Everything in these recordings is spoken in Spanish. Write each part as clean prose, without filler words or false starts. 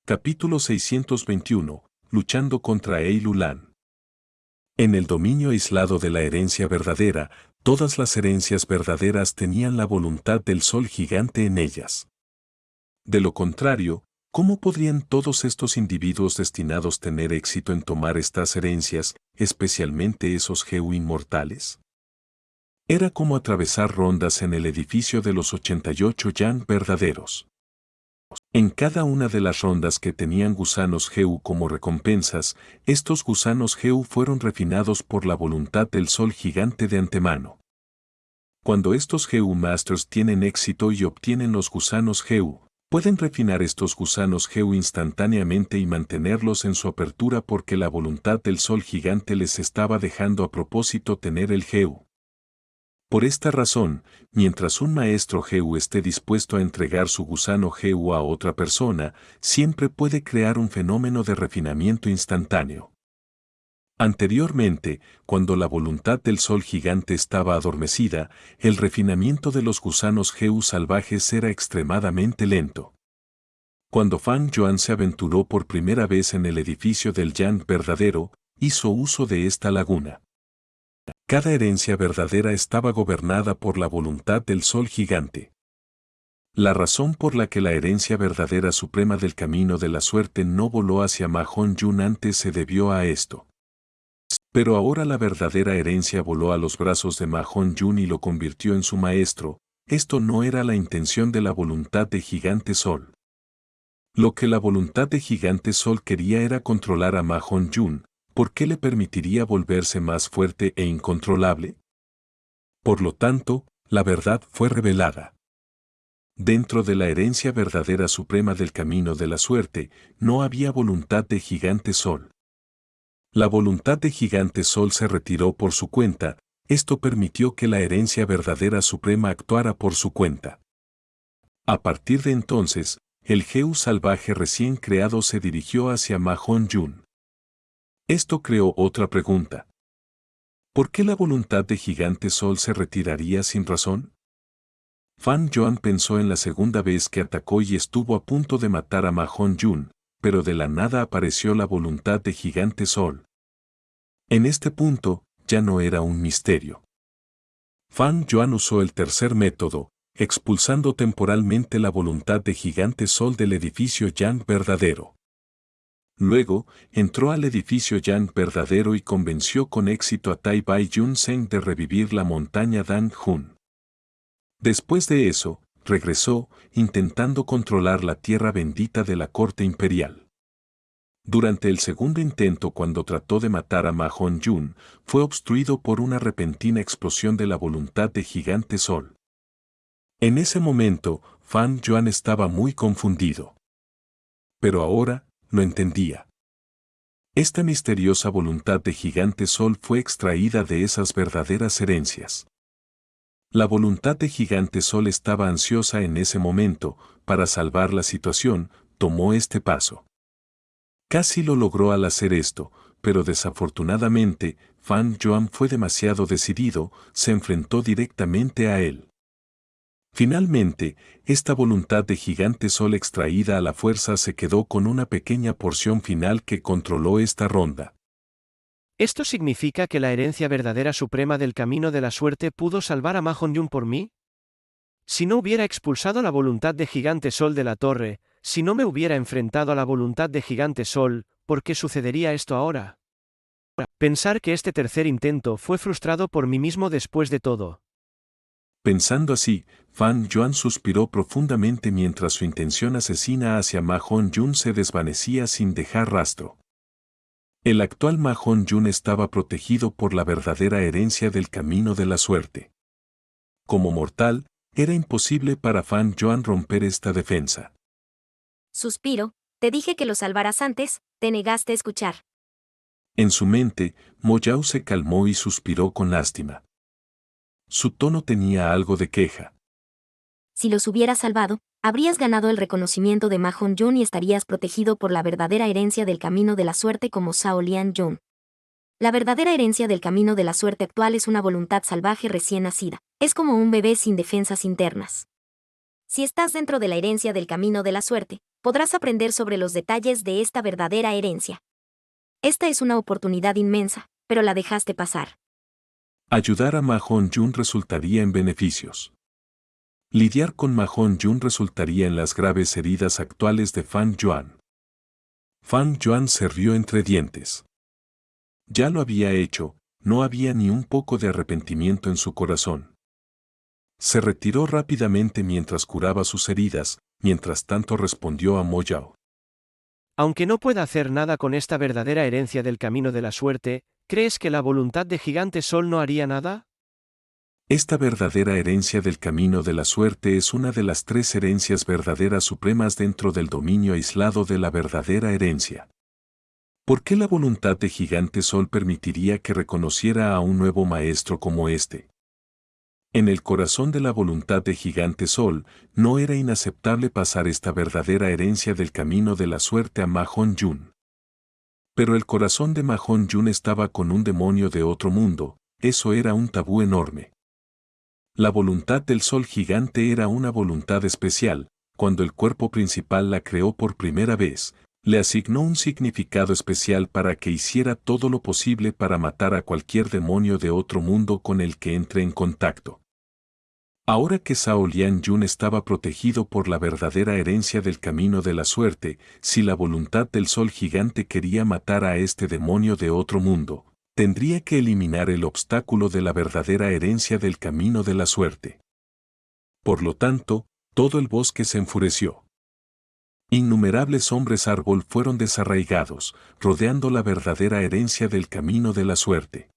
Capítulo 621. Luchando contra Eilulan. En el dominio aislado de la herencia verdadera, todas las herencias verdaderas tenían la voluntad del sol gigante en ellas. De lo contrario, ¿cómo podrían todos estos individuos destinados tener éxito en tomar estas herencias, especialmente esos Geu inmortales? Era como atravesar rondas en el edificio de los 88 Yang verdaderos. En cada una de las rondas que tenían gusanos Geu como recompensas, estos gusanos Geu fueron refinados por la voluntad del sol gigante de antemano. Cuando estos Geu Masters tienen éxito y obtienen los gusanos Geu, pueden refinar estos gusanos Geu instantáneamente y mantenerlos en su apertura porque la voluntad del sol gigante les estaba dejando a propósito tener el Geu. Por esta razón, mientras un maestro Geu esté dispuesto a entregar su gusano Geu a otra persona, siempre puede crear un fenómeno de refinamiento instantáneo. Anteriormente, cuando la voluntad del sol gigante estaba adormecida, el refinamiento de los gusanos Geu salvajes era extremadamente lento. Cuando Fan Yuan se aventuró por primera vez en el edificio del Yang verdadero, hizo uso de esta laguna. Cada herencia verdadera estaba gobernada por la voluntad del sol gigante. La razón por la que la herencia verdadera suprema del camino de la suerte no voló hacia Ma Hong-yun antes se debió a esto. Pero ahora la verdadera herencia voló a los brazos de Ma Hong-yun y lo convirtió en su maestro. Esto no era la intención de la voluntad de Gigante Sol. Lo que la voluntad de Gigante Sol quería era controlar a Ma Hong-yun. ¿Por qué le permitiría volverse más fuerte e incontrolable? Por lo tanto, la verdad fue revelada. Dentro de la herencia verdadera suprema del camino de la suerte, no había voluntad de Gigante Sol. La voluntad de Gigante Sol se retiró por su cuenta, esto permitió que la herencia verdadera suprema actuara por su cuenta. A partir de entonces, el Geu salvaje recién creado se dirigió hacia Ma Hong-yun. Esto creó otra pregunta. ¿Por qué la voluntad de Gigante Sol se retiraría sin razón? Fan Yuan pensó en la segunda vez que atacó y estuvo a punto de matar a Ma Hong-yun, pero de la nada apareció la voluntad de Gigante Sol. En este punto, ya no era un misterio. Fan Yuan usó el tercer método, expulsando temporalmente la voluntad de Gigante Sol del edificio Yang verdadero. Luego, entró al edificio Yang verdadero y convenció con éxito a Tai Bai Yun Zeng de revivir la montaña Dan Hun. Después de eso, regresó, intentando controlar la tierra bendita de la corte imperial. Durante el segundo intento cuando trató de matar a Ma Hong-yun, fue obstruido por una repentina explosión de la voluntad de Gigante Sol. En ese momento, Fan Yuan estaba muy confundido. Pero ahora, lo entendía. Esta misteriosa voluntad de Gigante Sol fue extraída de esas verdaderas herencias. La voluntad de Gigante Sol estaba ansiosa en ese momento, para salvar la situación, tomó este paso. Casi lo logró al hacer esto, pero desafortunadamente, Fan Yuan fue demasiado decidido, se enfrentó directamente a él. Finalmente, esta voluntad de Gigante Sol extraída a la fuerza se quedó con una pequeña porción final que controló esta ronda. ¿Esto significa que la herencia verdadera suprema del camino de la suerte pudo salvar a Ma Hong-yun por mí? Si no hubiera expulsado la voluntad de Gigante Sol de la torre, si no me hubiera enfrentado a la voluntad de Gigante Sol, ¿por qué sucedería esto ahora? Pensar que este tercer intento fue frustrado por mí mismo después de todo. Pensando así, Fan Yuan suspiró profundamente mientras su intención asesina hacia Ma Hong-yun se desvanecía sin dejar rastro. El actual Ma Hong-yun estaba protegido por la verdadera herencia del camino de la suerte. Como mortal, era imposible para Fan Yuan romper esta defensa. Suspiro, te dije que lo salvaras antes, te negaste a escuchar. En su mente, Mo Yao se calmó y suspiró con lástima. Su tono tenía algo de queja. Si los hubieras salvado, habrías ganado el reconocimiento de Ma Hong-yun y estarías protegido por la verdadera herencia del camino de la suerte como Zhao Lian Yun. La verdadera herencia del camino de la suerte actual es una voluntad salvaje recién nacida. Es como un bebé sin defensas internas. Si estás dentro de la herencia del camino de la suerte, podrás aprender sobre los detalles de esta verdadera herencia. Esta es una oportunidad inmensa, pero la dejaste pasar. Ayudar a Ma Hong-jun resultaría en beneficios. Lidiar con Ma Hong-jun resultaría en las graves heridas actuales de Fan Yuan. Fan Yuan se rió entre dientes. Ya lo había hecho, no había ni un poco de arrepentimiento en su corazón. Se retiró rápidamente mientras curaba sus heridas, mientras tanto respondió a Mo Yao. Aunque no pueda hacer nada con esta verdadera herencia del camino de la suerte, ¿crees que la voluntad de Gigante Sol no haría nada? Esta verdadera herencia del camino de la suerte es una de las 3 herencias verdaderas supremas dentro del dominio aislado de la verdadera herencia. ¿Por qué la voluntad de Gigante Sol permitiría que reconociera a un nuevo maestro como este? En el corazón de la voluntad de Gigante Sol, no era inaceptable pasar esta verdadera herencia del camino de la suerte a Ma Hong-jun. Pero el corazón de Ma Hong-jun estaba con un demonio de otro mundo, eso era un tabú enorme. La voluntad del Sol Gigante era una voluntad especial, cuando el cuerpo principal la creó por primera vez, le asignó un significado especial para que hiciera todo lo posible para matar a cualquier demonio de otro mundo con el que entre en contacto. Ahora que Zhao Lianyun estaba protegido por la verdadera herencia del camino de la suerte, si la voluntad del Sol Gigante quería matar a este demonio de otro mundo, tendría que eliminar el obstáculo de la verdadera herencia del camino de la suerte. Por lo tanto, todo el bosque se enfureció. Innumerables hombres árbol fueron desarraigados, rodeando la verdadera herencia del camino de la suerte.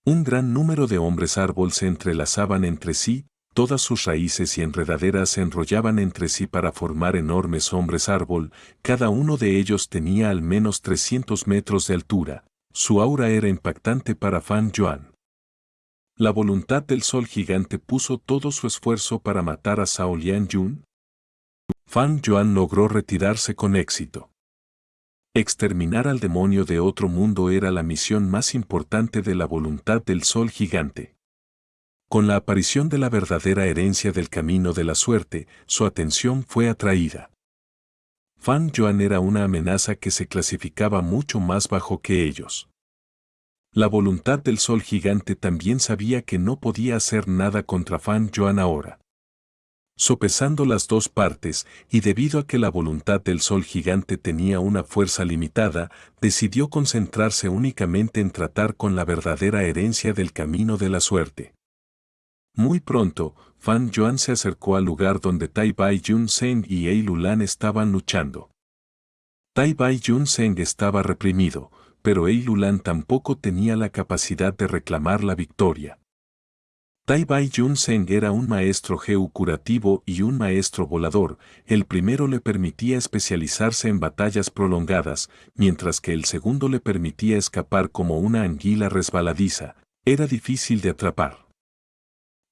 Un gran número de hombres árbol se entrelazaban entre sí, todas sus raíces y enredaderas se enrollaban entre sí para formar enormes hombres árbol, cada uno de ellos tenía al menos 300 metros de altura, su aura era impactante para Fan Yuan. La voluntad del Sol Gigante puso todo su esfuerzo para matar a Zhao Lianyun. Fan Yuan logró retirarse con éxito. Exterminar al demonio de otro mundo era la misión más importante de la voluntad del Sol Gigante. Con la aparición de la verdadera herencia del camino de la suerte, su atención fue atraída. Fan Yuan era una amenaza que se clasificaba mucho más bajo que ellos. La voluntad del Sol Gigante también sabía que no podía hacer nada contra Fan Yuan ahora. Sopesando las dos partes, y debido a que la voluntad del Sol Gigante tenía una fuerza limitada, decidió concentrarse únicamente en tratar con la verdadera herencia del camino de la suerte. Muy pronto, Fan Yuan se acercó al lugar donde Tai Bai Jun Seng y Ei Lulan estaban luchando. Tai Bai Jun Seng estaba reprimido, pero Ei Lulan tampoco tenía la capacidad de reclamar la victoria. Tai Bai Jun Seng era un maestro Geu curativo y un maestro volador, el primero le permitía especializarse en batallas prolongadas, mientras que el segundo le permitía escapar como una anguila resbaladiza, era difícil de atrapar.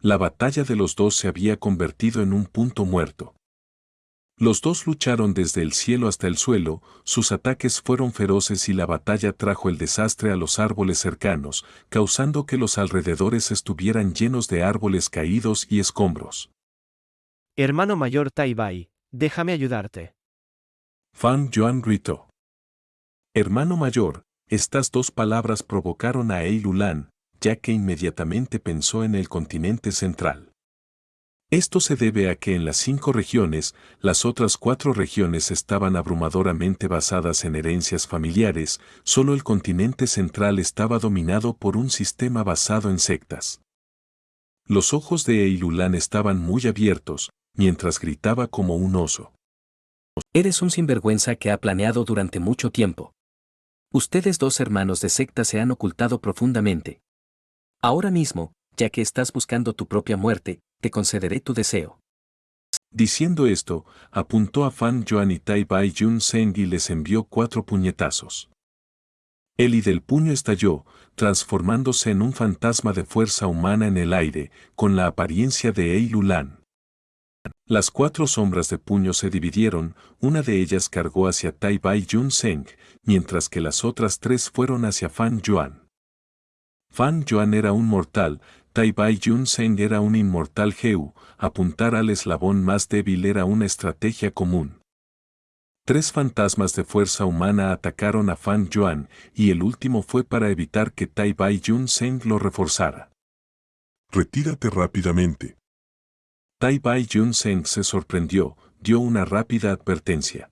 La batalla de los dos se había convertido en un punto muerto. Los dos lucharon desde el cielo hasta el suelo, sus ataques fueron feroces y la batalla trajo el desastre a los árboles cercanos, causando que los alrededores estuvieran llenos de árboles caídos y escombros. Hermano mayor Tai Bai, déjame ayudarte. Fan Yuan gritó. Hermano mayor, estas dos palabras provocaron a Ei Lulan, ya que inmediatamente pensó en el continente central. Esto se debe a que en las 5 regiones, las otras 4 regiones estaban abrumadoramente basadas en herencias familiares, solo el continente central estaba dominado por un sistema basado en sectas. Los ojos de Ei Lulan estaban muy abiertos, mientras gritaba como un oso. Eres un sinvergüenza que ha planeado durante mucho tiempo. Ustedes dos hermanos de secta se han ocultado profundamente. Ahora mismo, ya que estás buscando tu propia muerte, te concederé tu deseo. Diciendo esto, apuntó a Fan Yuan y Tai Bai Jun Seng y les envió 4 puñetazos. El y del puño estalló, transformándose en un fantasma de fuerza humana en el aire, con la apariencia de Ei Lulan. Las 4 sombras de puño se dividieron, una de ellas cargó hacia Tai Bai Yun Seng, mientras que las otras 3 fueron hacia Fan Yuan. Fan Yuan era un mortal, Tai Bai Yun Seng era un inmortal Heu, apuntar al eslabón más débil era una estrategia común. 3 fantasmas de fuerza humana atacaron a Fan Yuan, y el último fue para evitar que Tai Bai Yun Seng lo reforzara. Retírate rápidamente. Tai Bai Yun Seng se sorprendió, dio una rápida advertencia.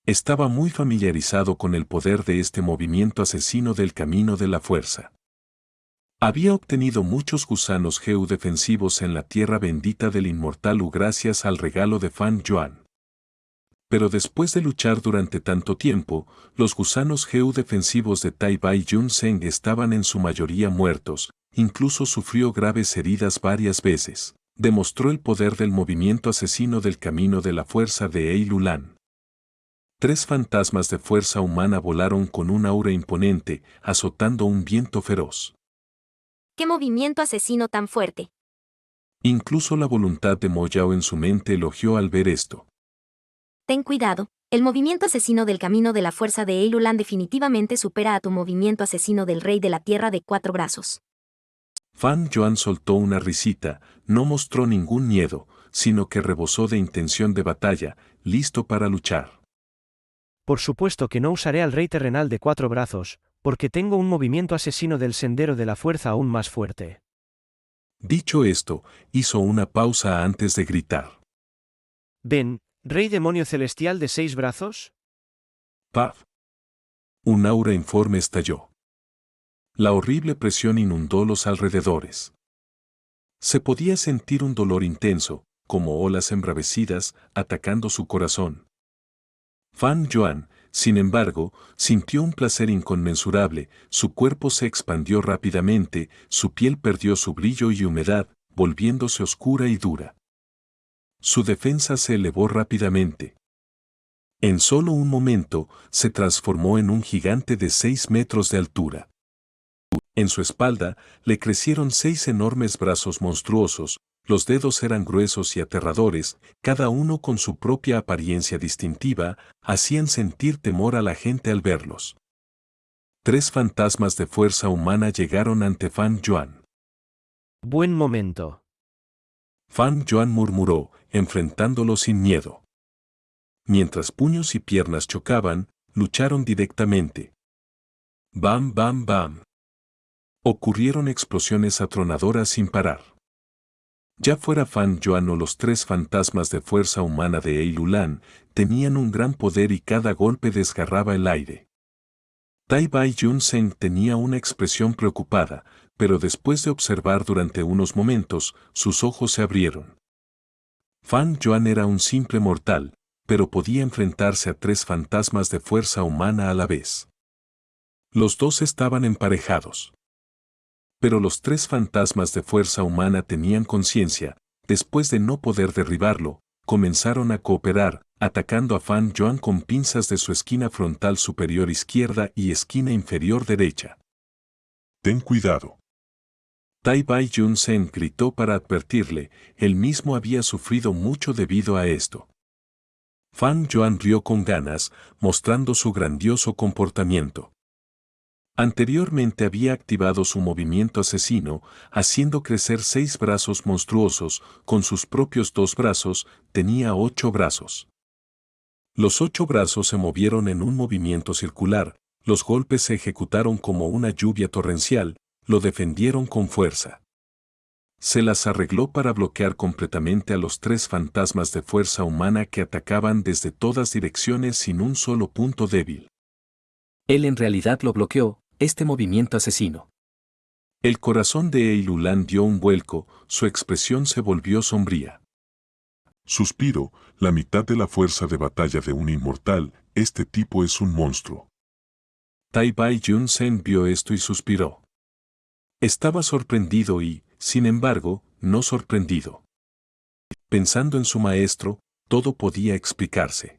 Estaba muy familiarizado con el poder de este movimiento asesino del camino de la fuerza. Había obtenido muchos gusanos Heu defensivos en la tierra bendita del inmortal Wu gracias al regalo de Fan Yuan. Pero después de luchar durante tanto tiempo, los gusanos Heu defensivos de Tai Bai Yun Seng estaban en su mayoría muertos, incluso sufrió graves heridas varias veces. Demostró el poder del movimiento asesino del camino de la fuerza de Ei Lulan. 3 fantasmas de fuerza humana volaron con un aura imponente, azotando un viento feroz. ¡Qué movimiento asesino tan fuerte! Incluso la voluntad de Mo Yao en su mente elogió al ver esto. Ten cuidado, el movimiento asesino del camino de la fuerza de Ei Lulan definitivamente supera a tu movimiento asesino del rey de la tierra de 4 brazos. Fan Yuan soltó una risita, no mostró ningún miedo, sino que rebosó de intención de batalla, listo para luchar. Por supuesto que no usaré al rey terrenal de 4 brazos, porque tengo un movimiento asesino del sendero de la fuerza aún más fuerte. Dicho esto, hizo una pausa antes de gritar. Ven, rey demonio celestial de 6 brazos. ¡Paf! Un aura informe estalló. La horrible presión inundó los alrededores. Se podía sentir un dolor intenso, como olas embravecidas, atacando su corazón. Fan Yuan, sin embargo, sintió un placer inconmensurable, su cuerpo se expandió rápidamente, su piel perdió su brillo y humedad, volviéndose oscura y dura. Su defensa se elevó rápidamente. En solo un momento, se transformó en un gigante de 6 metros de altura. En su espalda, le crecieron 6 enormes brazos monstruosos, los dedos eran gruesos y aterradores, cada uno con su propia apariencia distintiva, hacían sentir temor a la gente al verlos. 3 fantasmas de fuerza humana llegaron ante Fan Yuan. Buen momento. Fan Yuan murmuró, enfrentándolo sin miedo. Mientras puños y piernas chocaban, lucharon directamente. ¡Bam, bam, bam! Ocurrieron explosiones atronadoras sin parar. Ya fuera Fan Yuan o los 3 fantasmas de fuerza humana de Ei Lulan, tenían un gran poder y cada golpe desgarraba el aire. Tai Bai Yun Seng tenía una expresión preocupada, pero después de observar durante unos momentos, sus ojos se abrieron. Fan Yuan era un simple mortal, pero podía enfrentarse a 3 fantasmas de fuerza humana a la vez. Los 2 estaban emparejados. Pero los 3 fantasmas de fuerza humana tenían conciencia, después de no poder derribarlo, comenzaron a cooperar, atacando a Fan Yuan con pinzas de su esquina frontal superior izquierda y esquina inferior derecha. Ten cuidado. Tai Bai Yun Seng gritó para advertirle, él mismo había sufrido mucho debido a esto. Fan Yuan rió con ganas, mostrando su grandioso comportamiento. Anteriormente había activado su movimiento asesino, haciendo crecer 6 brazos monstruosos, con sus propios 2 brazos, tenía 8 brazos. Los 8 brazos se movieron en un movimiento circular, los golpes se ejecutaron como una lluvia torrencial, lo defendieron con fuerza. Se las arregló para bloquear completamente a los 3 fantasmas de fuerza humana que atacaban desde todas direcciones sin un solo punto débil. Él en realidad lo bloqueó, este movimiento asesino. El corazón de Ei Lulan dio un vuelco, su expresión se volvió sombría. Suspiro, la mitad de la fuerza de batalla de un inmortal, este tipo es un monstruo. Tai Bai Yun Seng vio esto y suspiró. Estaba sorprendido y, sin embargo, no sorprendido. Pensando en su maestro, todo podía explicarse.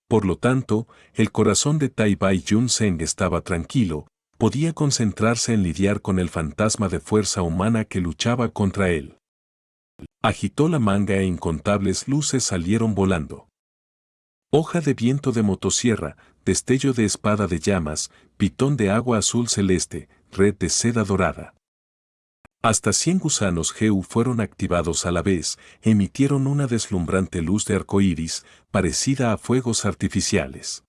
Por lo tanto, el corazón de Tai Bai Yun Seng estaba tranquilo, podía concentrarse en lidiar con el fantasma de fuerza humana que luchaba contra él. Agitó la manga e incontables luces salieron volando. Hoja de viento de motosierra, destello de espada de llamas, pitón de agua azul celeste, red de seda dorada. Hasta 100 gusanos Geu fueron activados a la vez, emitieron una deslumbrante luz de arcoíris, parecida a fuegos artificiales.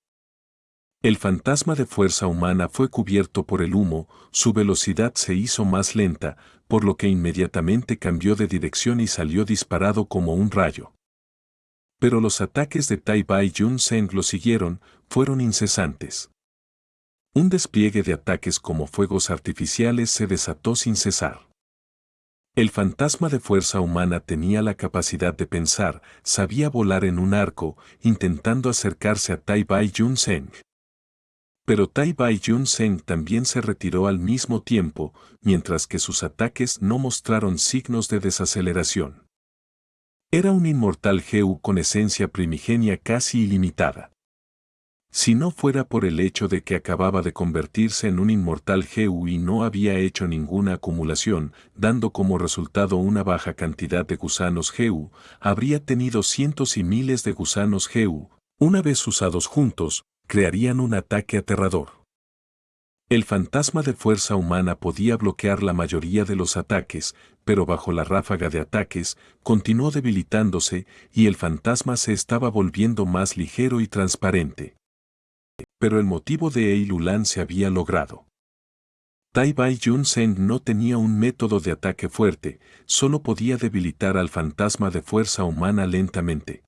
El fantasma de fuerza humana fue cubierto por el humo, su velocidad se hizo más lenta, por lo que inmediatamente cambió de dirección y salió disparado como un rayo. Pero los ataques de Tai Bai Jun Seng lo siguieron, fueron incesantes. Un despliegue de ataques como fuegos artificiales se desató sin cesar. El fantasma de fuerza humana tenía la capacidad de pensar, sabía volar en un arco, intentando acercarse a Tai Bai Jun Seng. Pero Tai Bai Jun Seng también se retiró al mismo tiempo, mientras que sus ataques no mostraron signos de desaceleración. Era un inmortal Geu con esencia primigenia casi ilimitada. Si no fuera por el hecho de que acababa de convertirse en un inmortal Geu y no había hecho ninguna acumulación, dando como resultado una baja cantidad de gusanos Geu, habría tenido cientos y miles de gusanos Geu, una vez usados juntos, crearían un ataque aterrador. El fantasma de fuerza humana podía bloquear la mayoría de los ataques, pero bajo la ráfaga de ataques, continuó debilitándose y el fantasma se estaba volviendo más ligero y transparente. Pero el motivo de Eilulan se había logrado. Tai Bai Jun Seng no tenía un método de ataque fuerte, solo podía debilitar al fantasma de fuerza humana lentamente.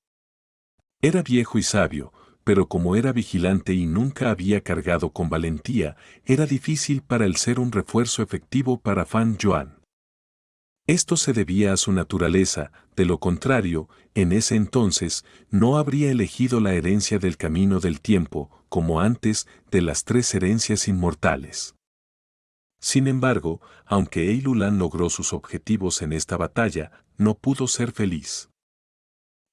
Era viejo y sabio, pero como era vigilante y nunca había cargado con valentía, era difícil para él ser un refuerzo efectivo para Fan Yuan. Esto se debía a su naturaleza, de lo contrario, en ese entonces, no habría elegido la herencia del camino del tiempo, como antes de las 3 herencias inmortales. Sin embargo, aunque Eilulan logró sus objetivos en esta batalla, no pudo ser feliz.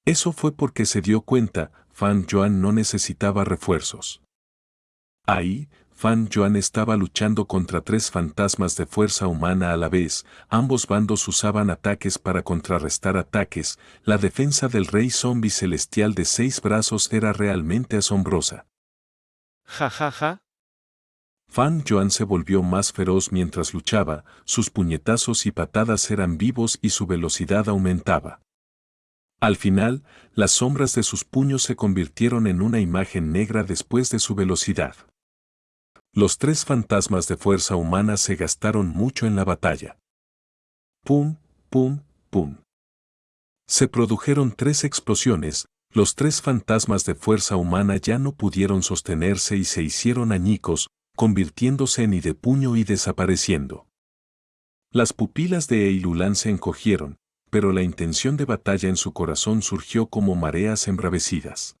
Eso fue porque se dio cuenta, Fan Yuan no necesitaba refuerzos. Ahí, Fan Yuan estaba luchando contra 3 fantasmas de fuerza humana a la vez, ambos bandos usaban ataques para contrarrestar ataques, la defensa del rey zombie celestial de 6 brazos era realmente asombrosa. Ja ja ja. Fan Yuan se volvió más feroz mientras luchaba, sus puñetazos y patadas eran vivos y su velocidad aumentaba. Al final, las sombras de sus puños se convirtieron en una imagen negra después de su velocidad. Los 3 fantasmas de fuerza humana se gastaron mucho en la batalla. Pum, pum, pum. Se produjeron 3 explosiones, los 3 fantasmas de fuerza humana ya no pudieron sostenerse y se hicieron añicos, convirtiéndose en puño y desapareciendo. Las pupilas de Eilulan se encogieron, pero la intención de batalla en su corazón surgió como mareas embravecidas.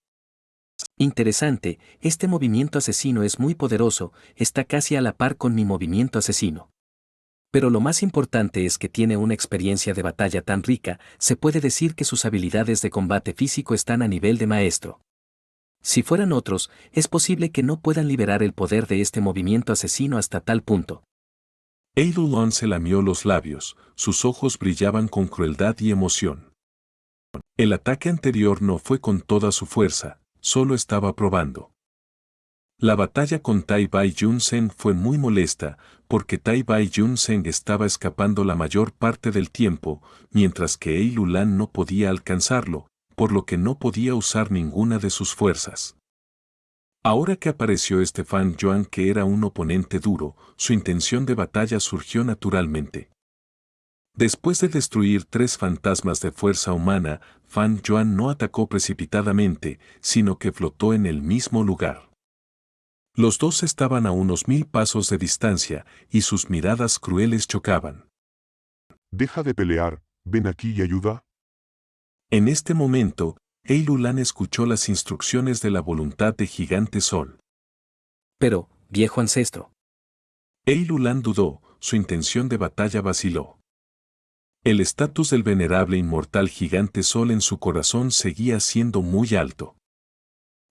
Interesante, este movimiento asesino es muy poderoso, está casi a la par con mi movimiento asesino. Pero lo más importante es que tiene una experiencia de batalla tan rica, se puede decir que sus habilidades de combate físico están a nivel de maestro. Si fueran otros, es posible que no puedan liberar el poder de este movimiento asesino hasta tal punto. Eilulan se lamió los labios, sus ojos brillaban con crueldad y emoción. El ataque anterior no fue con toda su fuerza, solo estaba probando. La batalla con Tai Bai Jun Seng fue muy molesta, porque Tai Bai Jun Seng estaba escapando la mayor parte del tiempo, mientras que Eilulan no podía alcanzarlo, por lo que no podía usar ninguna de sus fuerzas. Ahora que apareció este Fan Yuan que era un oponente duro, su intención de batalla surgió naturalmente. Después de destruir 3 fantasmas de fuerza humana, Fan Yuan no atacó precipitadamente, sino que flotó en el mismo lugar. Los dos estaban a unos 1000 pasos de distancia, y sus miradas crueles chocaban. Deja de pelear, ven aquí y ayuda. En este momento, Eilulan escuchó las instrucciones de la voluntad de Gigante Sol. Pero, viejo ancestro. Eilulan dudó, su intención de batalla vaciló. El estatus del venerable inmortal Gigante Sol en su corazón seguía siendo muy alto.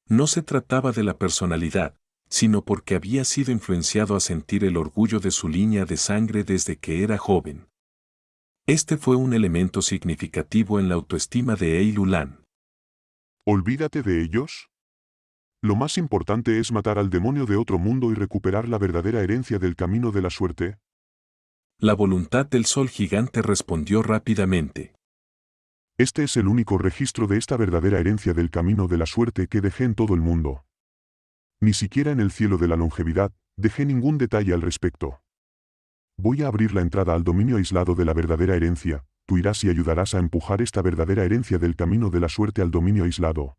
No se trataba de la personalidad, sino porque había sido influenciado a sentir el orgullo de su línea de sangre desde que era joven. Este fue un elemento significativo en la autoestima de Eilulan. ¿Olvídate de ellos? Lo más importante es matar al demonio de otro mundo y recuperar la verdadera herencia del camino de la suerte. La voluntad del sol gigante respondió rápidamente. Este es el único registro de esta verdadera herencia del camino de la suerte que dejé en todo el mundo. Ni siquiera en el cielo de la longevidad dejé ningún detalle al respecto. Voy a abrir la entrada al dominio aislado de la verdadera herencia. Tú irás y ayudarás a empujar esta verdadera herencia del camino de la suerte al dominio aislado.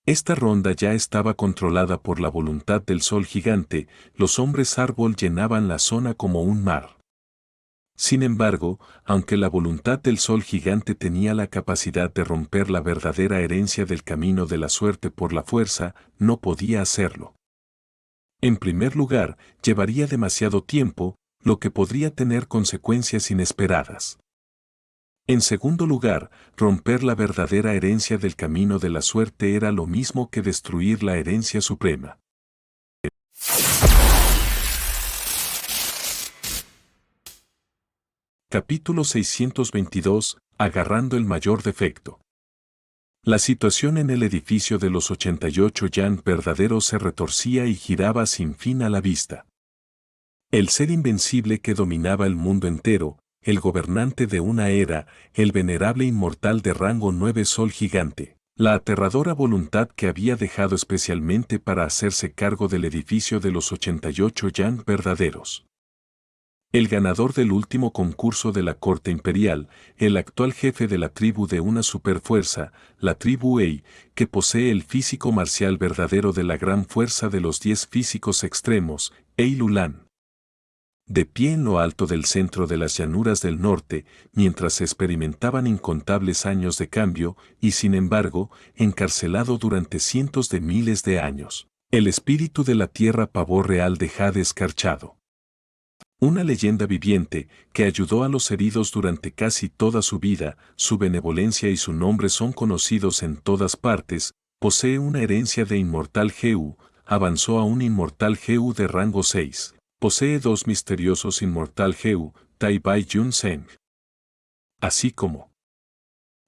Esta ronda ya estaba controlada por la voluntad del sol gigante, los hombres árbol llenaban la zona como un mar. Sin embargo, aunque la voluntad del sol gigante tenía la capacidad de romper la verdadera herencia del camino de la suerte por la fuerza, no podía hacerlo. En primer lugar, llevaría demasiado tiempo, lo que podría tener consecuencias inesperadas. En segundo lugar, romper la verdadera herencia del camino de la suerte era lo mismo que destruir la herencia suprema. Capítulo 622, agarrando el mayor defecto. La situación en el edificio de los 88 Yan verdaderos se retorcía y giraba sin fin a la vista. El ser invencible que dominaba el mundo entero, el gobernante de una era, el venerable inmortal de rango 9 Sol Gigante, la aterradora voluntad que había dejado especialmente para hacerse cargo del edificio de los 88 Yan verdaderos. El ganador del último concurso de la corte imperial, el actual jefe de la tribu de una superfuerza, la tribu Ei, que posee el físico marcial verdadero de la gran fuerza de los 10 físicos extremos, Eilulan. De pie en lo alto del centro de las llanuras del norte, mientras experimentaban incontables años de cambio, y sin embargo, encarcelado durante cientos de miles de años, el espíritu de la tierra pavor real de Jade escarchado. Una leyenda viviente que ayudó a los heridos durante casi toda su vida, su benevolencia y su nombre son conocidos en todas partes, posee una herencia de inmortal Geu, avanzó a un inmortal Geu de rango 6, posee 2 misteriosos inmortal Geu, Tai Bai Yun Seng. Así como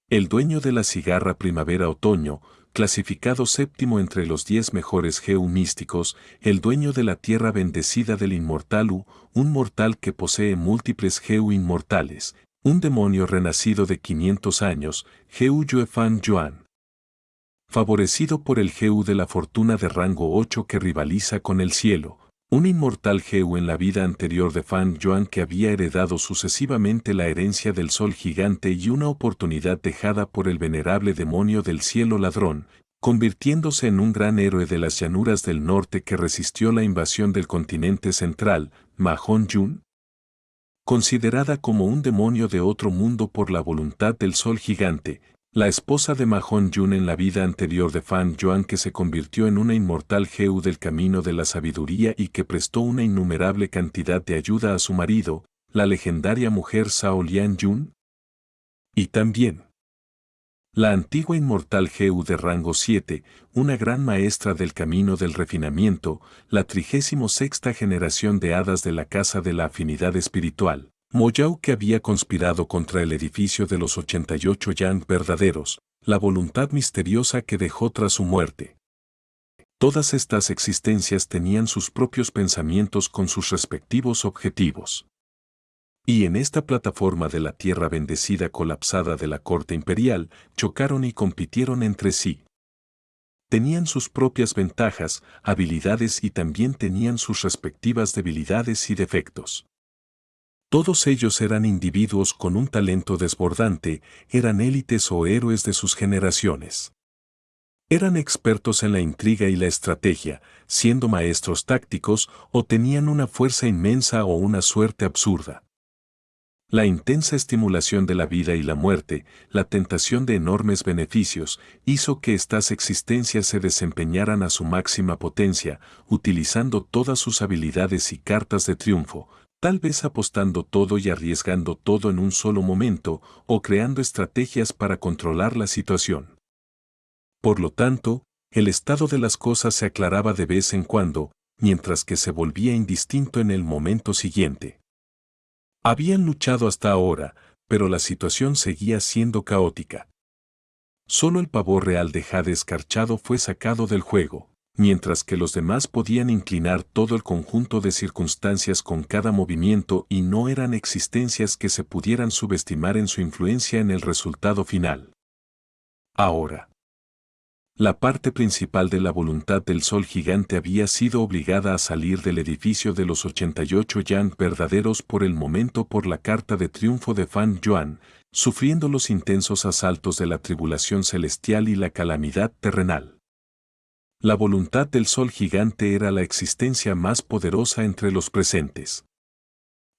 el dueño de la cigarra primavera-otoño, clasificado séptimo entre los 10 mejores Geu místicos, el dueño de la tierra bendecida del inmortal U, un mortal que posee múltiples Geu inmortales, un demonio renacido de 500 años, Geu Yuefan Yuan. Favorecido por el Geu de la fortuna de rango 8 que rivaliza con el cielo, un inmortal Geu en la vida anterior de Fan Yuan que había heredado sucesivamente la herencia del sol gigante y una oportunidad dejada por el venerable demonio del cielo ladrón, convirtiéndose en un gran héroe de las llanuras del norte que resistió la invasión del continente central, Ma Hong Yun. Considerada como un demonio de otro mundo por la voluntad del sol gigante, la esposa de Ma Hong Yun en la vida anterior de Fan Yuan que se convirtió en una inmortal Geu del camino de la sabiduría y que prestó una innumerable cantidad de ayuda a su marido, la legendaria mujer Sao Lian Yun. Y también la antigua inmortal Geu de rango 7, una gran maestra del camino del refinamiento, la 36ª generación de hadas de la casa de la afinidad espiritual. Moyao que había conspirado contra el edificio de los 88 Yan verdaderos, la voluntad misteriosa que dejó tras su muerte. Todas estas existencias tenían sus propios pensamientos con sus respectivos objetivos. Y en esta plataforma de la tierra bendecida colapsada de la corte imperial, chocaron y compitieron entre sí. Tenían sus propias ventajas, habilidades y también tenían sus respectivas debilidades y defectos. Todos ellos eran individuos con un talento desbordante, eran élites o héroes de sus generaciones. Eran expertos en la intriga y la estrategia, siendo maestros tácticos o tenían una fuerza inmensa o una suerte absurda. La intensa estimulación de la vida y la muerte, la tentación de enormes beneficios, hizo que estas existencias se desempeñaran a su máxima potencia, utilizando todas sus habilidades y cartas de triunfo, tal vez apostando todo y arriesgando todo en un solo momento, o creando estrategias para controlar la situación. Por lo tanto, el estado de las cosas se aclaraba de vez en cuando, mientras que se volvía indistinto en el momento siguiente. Habían luchado hasta ahora, pero la situación seguía siendo caótica. Solo el pavor real de Jade escarchado fue sacado del juego, mientras que los demás podían inclinar todo el conjunto de circunstancias con cada movimiento y no eran existencias que se pudieran subestimar en su influencia en el resultado final. Ahora, la parte principal de la voluntad del Sol Gigante había sido obligada a salir del edificio de los 88 Yan verdaderos por el momento por la carta de triunfo de Fan Yuan, sufriendo los intensos asaltos de la tribulación celestial y la calamidad terrenal. La voluntad del Sol Gigante era la existencia más poderosa entre los presentes.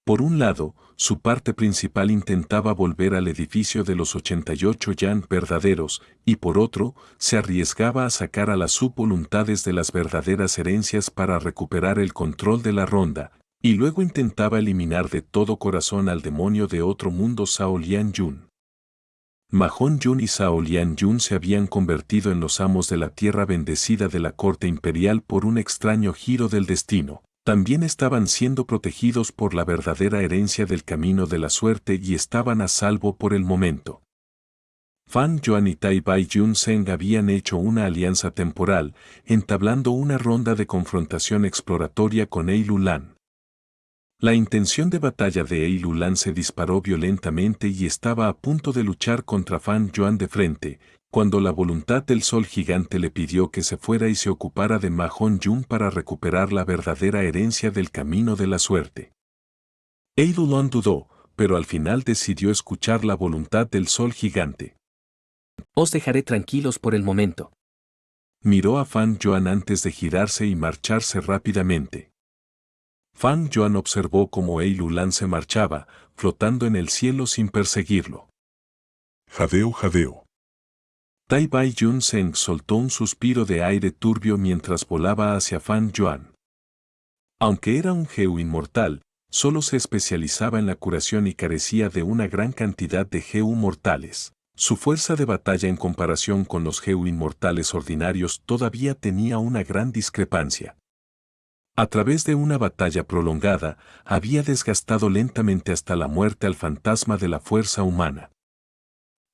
Por un lado, su parte principal intentaba volver al edificio de los 88 Yan verdaderos, y por otro, se arriesgaba a sacar a las subvoluntades de las verdaderas herencias para recuperar el control de la ronda, y luego intentaba eliminar de todo corazón al demonio de otro mundo Zhao Lian Yun. Mahon Yun y Zhao Lian Yun se habían convertido en los amos de la tierra bendecida de la corte imperial por un extraño giro del destino. También estaban siendo protegidos por la verdadera herencia del camino de la suerte y estaban a salvo por el momento. Fan Yuan y Tai Bai Yun Zeng habían hecho una alianza temporal, entablando una ronda de confrontación exploratoria con Ei Lulan. La intención de batalla de Ei Lulan se disparó violentamente y estaba a punto de luchar contra Fan Yuan de frente, cuando la voluntad del Sol Gigante le pidió que se fuera y se ocupara de Mahon Yun para recuperar la verdadera herencia del camino de la suerte. Ei Lulan dudó, pero al final decidió escuchar la voluntad del Sol Gigante. Os dejaré tranquilos por el momento. Miró a Fan Yuan antes de girarse y marcharse rápidamente. Fan Yuan observó cómo Ei Lulan se marchaba, flotando en el cielo sin perseguirlo. Jadeo, jadeo. Tai Bai Yun Zeng soltó un suspiro de aire turbio mientras volaba hacia Fan Yuan. Aunque era un Geu inmortal, solo se especializaba en la curación y carecía de una gran cantidad de Geu mortales. Su fuerza de batalla en comparación con los Geu inmortales ordinarios todavía tenía una gran discrepancia. A través de una batalla prolongada, había desgastado lentamente hasta la muerte al fantasma de la fuerza humana.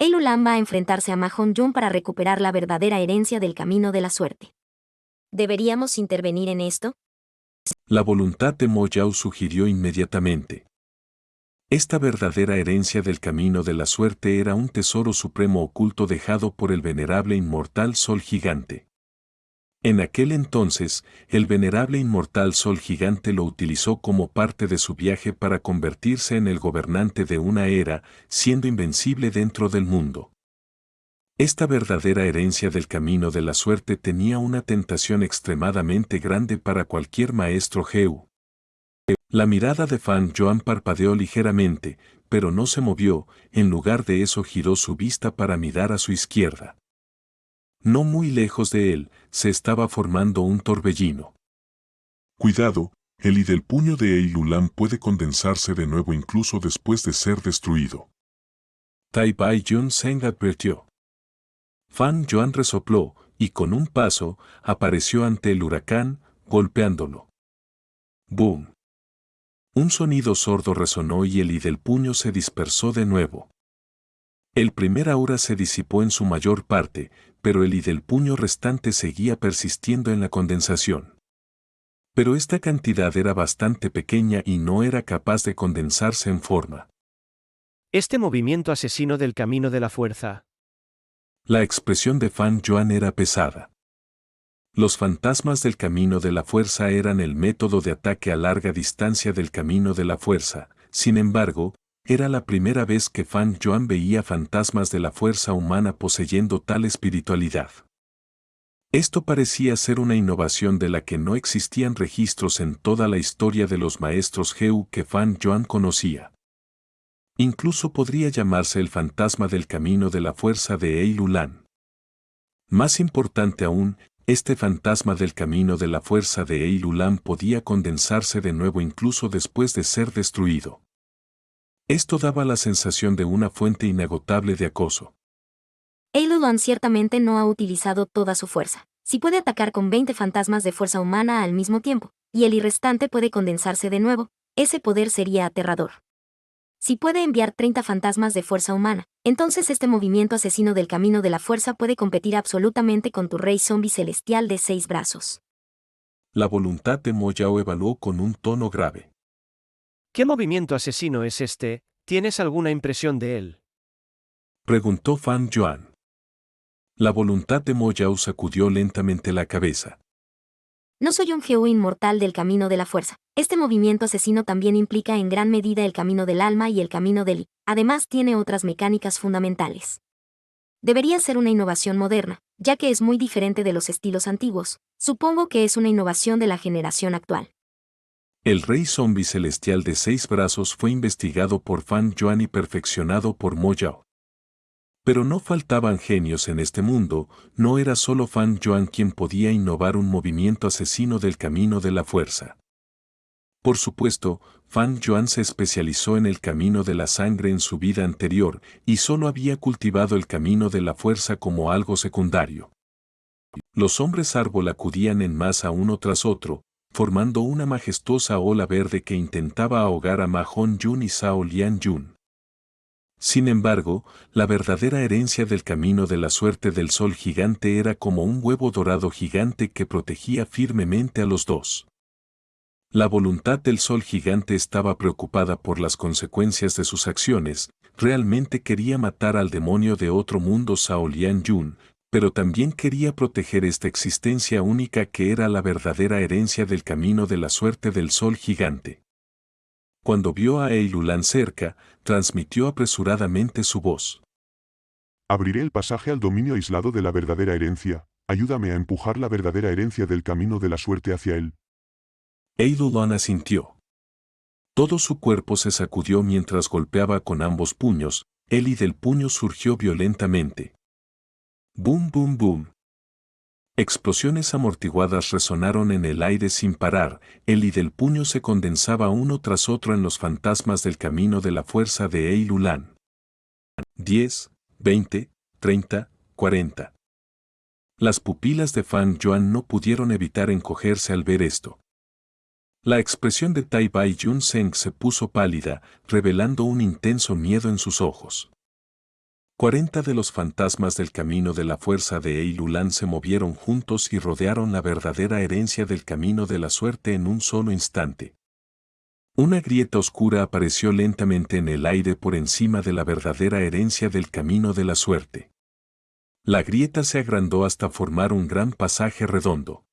Ei Lulan va a enfrentarse a Mahon Yun para recuperar la verdadera herencia del camino de la suerte. ¿Deberíamos intervenir en esto? La voluntad de Mo Yao sugirió inmediatamente. Esta verdadera herencia del camino de la suerte era un tesoro supremo oculto dejado por el venerable inmortal Sol Gigante. En aquel entonces, el venerable inmortal Sol Gigante lo utilizó como parte de su viaje para convertirse en el gobernante de una era, siendo invencible dentro del mundo. Esta verdadera herencia del camino de la suerte tenía una tentación extremadamente grande para cualquier maestro Geu. La mirada de Fan Yuan parpadeó ligeramente, pero no se movió, en lugar de eso giró su vista para mirar a su izquierda. No muy lejos de él, se estaba formando un torbellino. Cuidado, el I del puño de Ei Lulan puede condensarse de nuevo incluso después de ser destruido. Tai Bai Yun Zeng advirtió. Fan Yuan resopló, y con un paso, apareció ante el huracán, golpeándolo. ¡Boom! Un sonido sordo resonó y el I del puño se dispersó de nuevo. El primer aura se disipó en su mayor parte, pero el I del puño restante seguía persistiendo en la condensación. Pero esta cantidad era bastante pequeña y no era capaz de condensarse en forma. Este movimiento asesino del camino de la fuerza. La expresión de Fan Yuan era pesada. Los fantasmas del camino de la fuerza eran el método de ataque a larga distancia del camino de la fuerza. Sin embargo, era la primera vez que Fan Yuan veía fantasmas de la fuerza humana poseyendo tal espiritualidad. Esto parecía ser una innovación de la que no existían registros en toda la historia de los maestros Geu que Fan Yuan conocía. Incluso podría llamarse el fantasma del camino de la fuerza de Ei Lulan. Más importante aún, este fantasma del camino de la fuerza de Ei Lulan podía condensarse de nuevo incluso después de ser destruido. Esto daba la sensación de una fuente inagotable de acoso. Ei Lulan ciertamente no ha utilizado toda su fuerza. Si puede atacar con 20 fantasmas de fuerza humana al mismo tiempo, y el I restante puede condensarse de nuevo, ese poder sería aterrador. Si puede enviar 30 fantasmas de fuerza humana, entonces este movimiento asesino del camino de la fuerza puede competir absolutamente con tu rey zombie celestial de 6 brazos. La voluntad de Mo Yao evaluó con un tono grave. ¿Qué movimiento asesino es este? ¿Tienes alguna impresión de él? Preguntó Fan Yuan. La voluntad de Mo Yao sacudió lentamente la cabeza. No soy un Geo inmortal del camino de la fuerza. Este movimiento asesino también implica en gran medida el camino del alma y el camino del I. Además tiene otras mecánicas fundamentales. Debería ser una innovación moderna, ya que es muy diferente de los estilos antiguos. Supongo que es una innovación de la generación actual. El rey zombie celestial de 6 brazos fue investigado por Fan Yuan y perfeccionado por Mo Yao. Pero no faltaban genios en este mundo, no era solo Fan Yuan quien podía innovar un movimiento asesino del camino de la fuerza. Por supuesto, Fan Yuan se especializó en el camino de la sangre en su vida anterior y solo había cultivado el camino de la fuerza como algo secundario. Los hombres árbol acudían en masa uno tras otro, formando una majestuosa ola verde que intentaba ahogar a Ma Hong-yun y Zhao Lian-yun. Sin embargo, la verdadera herencia del camino de la suerte del sol gigante era como un huevo dorado gigante que protegía firmemente a los dos. La voluntad del sol gigante estaba preocupada por las consecuencias de sus acciones, realmente quería matar al demonio de otro mundo Zhao Lian-yun, pero también quería proteger esta existencia única que era la verdadera herencia del camino de la suerte del sol gigante. Cuando vio a Eilulan cerca, transmitió apresuradamente su voz. Abriré el pasaje al dominio aislado de la verdadera herencia. Ayúdame a empujar la verdadera herencia del camino de la suerte hacia él. Eilulan asintió. Todo su cuerpo se sacudió mientras golpeaba con ambos puños, el y del puño surgió violentamente. Boom, boom, boom. Explosiones amortiguadas resonaron en el aire sin parar, el y del puño se condensaba uno tras otro en los fantasmas del camino de la fuerza de Eilulan. 10, 20, 30, 40. Las pupilas de Fan Yuan no pudieron evitar encogerse al ver esto. La expresión de Tai Bai Yun Zeng se puso pálida, revelando un intenso miedo en sus ojos. 40 de los fantasmas del camino de la fuerza de Eilulan se movieron juntos y rodearon la verdadera herencia del camino de la suerte en un solo instante. Una grieta oscura apareció lentamente en el aire por encima de la verdadera herencia del camino de la suerte. La grieta se agrandó hasta formar un gran pasaje redondo.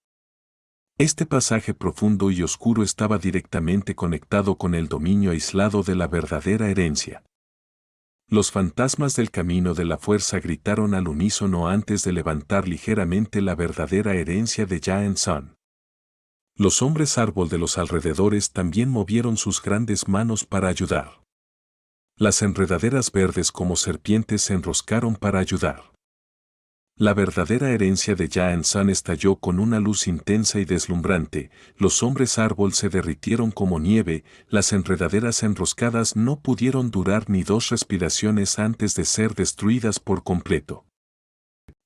Este pasaje profundo y oscuro estaba directamente conectado con el dominio aislado de la verdadera herencia. Los fantasmas del camino de la fuerza gritaron al unísono antes de levantar ligeramente la verdadera herencia de Jaen Sun. Los hombres árbol de los alrededores también movieron sus grandes manos para ayudar. Las enredaderas verdes como serpientes se enroscaron para ayudar. La verdadera herencia de Jaen Sun estalló con una luz intensa y deslumbrante, los hombres árbol se derritieron como nieve, las enredaderas enroscadas no pudieron durar ni 2 respiraciones antes de ser destruidas por completo.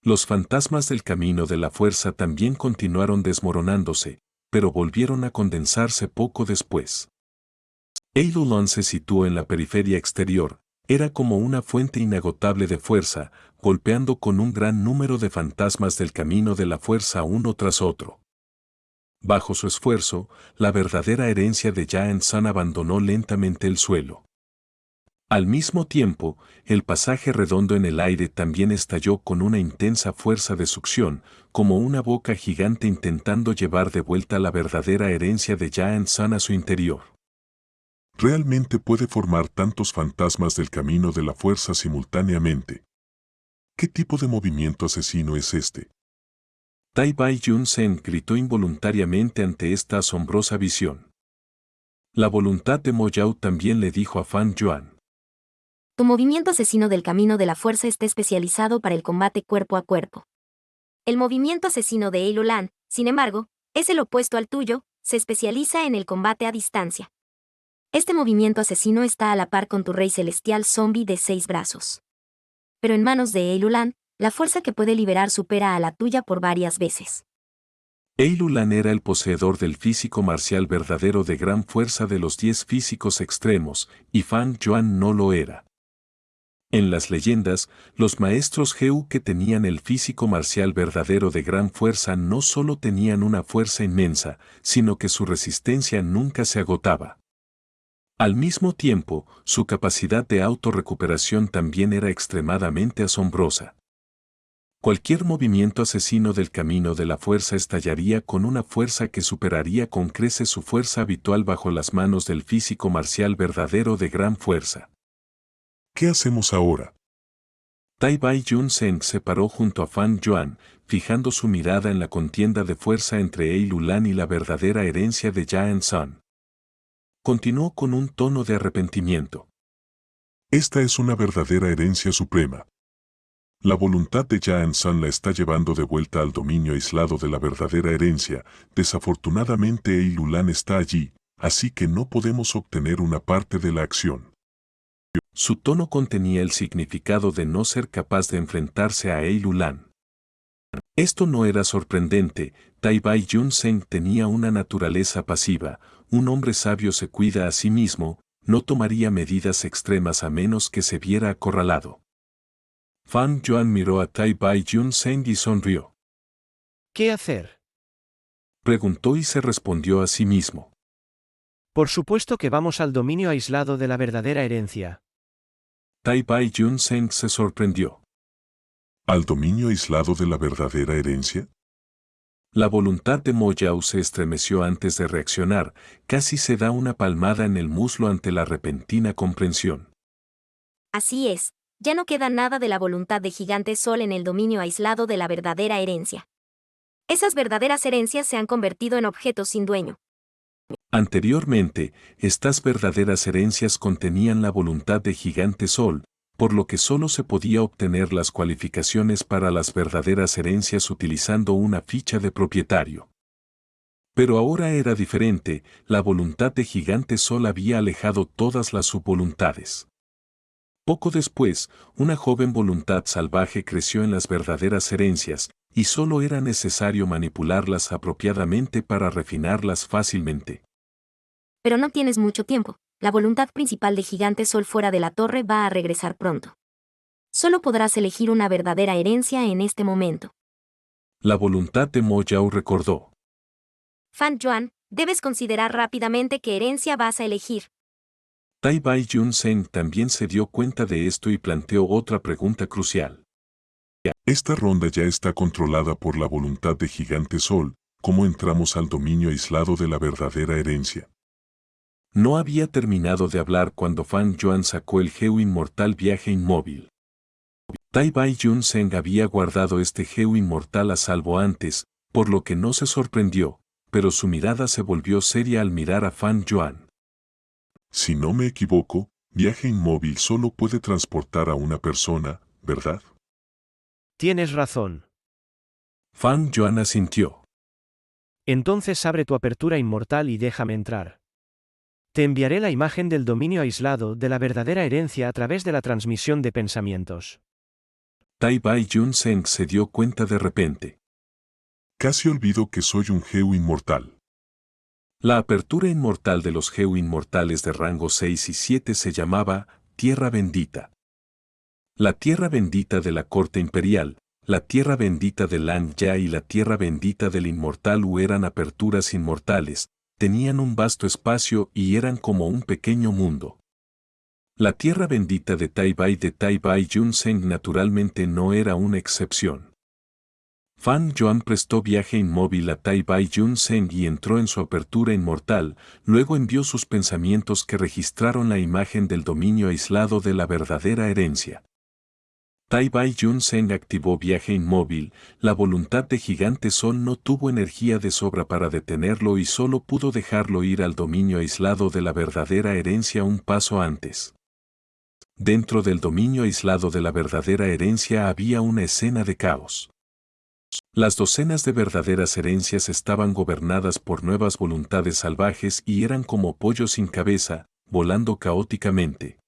Los fantasmas del camino de la fuerza también continuaron desmoronándose, pero volvieron a condensarse poco después. Eilulan se situó en la periferia exterior, era como una fuente inagotable de fuerza, golpeando con un gran número de fantasmas del camino de la fuerza uno tras otro. Bajo su esfuerzo, la verdadera herencia de Jaen Sun abandonó lentamente el suelo. Al mismo tiempo, el pasaje redondo en el aire también estalló con una intensa fuerza de succión, como una boca gigante intentando llevar de vuelta la verdadera herencia de Jaen Sun a su interior. Realmente puede formar tantos fantasmas del camino de la fuerza simultáneamente. ¿Qué tipo de movimiento asesino es este? Tai Bai Yun Zeng gritó involuntariamente ante esta asombrosa visión. La voluntad de Mo Yao también le dijo a Fan Yuan. Tu movimiento asesino del camino de la fuerza está especializado para el combate cuerpo a cuerpo. El movimiento asesino de Eilulan, sin embargo, es el opuesto al tuyo, se especializa en el combate a distancia. Este movimiento asesino está a la par con tu rey celestial zombie de 6 brazos. Pero en manos de Eilulan, la fuerza que puede liberar supera a la tuya por varias veces. Eilulan era el poseedor del físico marcial verdadero de gran fuerza de los 10 físicos extremos, y Fang Yuan no lo era. En las leyendas, los maestros Heu que tenían el físico marcial verdadero de gran fuerza no solo tenían una fuerza inmensa, sino que su resistencia nunca se agotaba. Al mismo tiempo, su capacidad de autorrecuperación también era extremadamente asombrosa. Cualquier movimiento asesino del camino de la fuerza estallaría con una fuerza que superaría con creces su fuerza habitual bajo las manos del físico marcial verdadero de gran fuerza. ¿Qué hacemos ahora? Tai Bai Yun Zheng se paró junto a Fang Yuan, fijando su mirada en la contienda de fuerza entre Eilulan y la verdadera herencia de Jian Sun. Continuó con un tono de arrepentimiento. Esta es una verdadera herencia suprema. La voluntad de Jian Sun la está llevando de vuelta al dominio aislado de la verdadera herencia. Desafortunadamente Eilulan está allí, así que no podemos obtener una parte de la acción. Su tono contenía el significado de no ser capaz de enfrentarse a Eilulan. Esto no era sorprendente. Tai Bai Yun Zheng tenía una naturaleza pasiva. Un hombre sabio se cuida a sí mismo, no tomaría medidas extremas a menos que se viera acorralado. Fang Yuan miró a Tai Bai Yun Zheng y sonrió. ¿Qué hacer? Preguntó y se respondió a sí mismo. Por supuesto que vamos al dominio aislado de la verdadera herencia. Tai Bai Yun Zheng se sorprendió. ¿Al dominio aislado de la verdadera herencia? La voluntad de Mo Yao se estremeció antes de reaccionar, casi se da una palmada en el muslo ante la repentina comprensión. Así es, ya no queda nada de la voluntad de Gigante Sol en el dominio aislado de la verdadera herencia. Esas verdaderas herencias se han convertido en objetos sin dueño. Anteriormente, estas verdaderas herencias contenían la voluntad de Gigante Sol, por lo que solo se podía obtener las cualificaciones para las verdaderas herencias utilizando una ficha de propietario. Pero ahora era diferente, la voluntad de Gigante Sol había alejado todas las subvoluntades. Poco después, una joven voluntad salvaje creció en las verdaderas herencias, y solo era necesario manipularlas apropiadamente para refinarlas fácilmente. Pero no tienes mucho tiempo. La voluntad principal de Gigante Sol fuera de la torre va a regresar pronto. Solo podrás elegir una verdadera herencia en este momento. La voluntad de Mo Yao recordó. Fan Yuan, debes considerar rápidamente qué herencia vas a elegir. Tai Bai Yun Zheng también se dio cuenta de esto y planteó otra pregunta crucial. Esta ronda ya está controlada por la voluntad de Gigante Sol. ¿Cómo entramos al dominio aislado de la verdadera herencia? No había terminado de hablar cuando Fang Yuan sacó el Geo Inmortal Viaje Inmóvil. Tai Bai Yun Zheng había guardado este Geo Inmortal a salvo antes, por lo que no se sorprendió, pero su mirada se volvió seria al mirar a Fang Yuan. Si no me equivoco, Viaje Inmóvil solo puede transportar a una persona, ¿verdad? Tienes razón. Fang Yuan asintió. Entonces abre tu apertura inmortal y déjame entrar. Te enviaré la imagen del dominio aislado de la verdadera herencia a través de la transmisión de pensamientos. Tai Bai Yun Zheng se dio cuenta de repente. Casi olvido que soy un Geo Inmortal. La apertura inmortal de los Geo Inmortales de rango 6 y 7 se llamaba Tierra Bendita. La Tierra Bendita de la Corte Imperial, la Tierra Bendita de Lang Ya y la Tierra Bendita del Inmortal U eran aperturas inmortales, tenían un vasto espacio y eran como un pequeño mundo. La Tierra Bendita de Tai Bai Yun Zheng naturalmente no era una excepción. Fang Yuan prestó viaje inmóvil a Tai Bai Yun Zheng y entró en su apertura inmortal, luego envió sus pensamientos que registraron la imagen del dominio aislado de la verdadera herencia. Tai Bai Yun Zheng activó viaje inmóvil, la voluntad de Gigante Sol no tuvo energía de sobra para detenerlo y solo pudo dejarlo ir al dominio aislado de la verdadera herencia un paso antes. Dentro del dominio aislado de la verdadera herencia había una escena de caos. Las docenas de verdaderas herencias estaban gobernadas por nuevas voluntades salvajes y eran como pollos sin cabeza, volando caóticamente.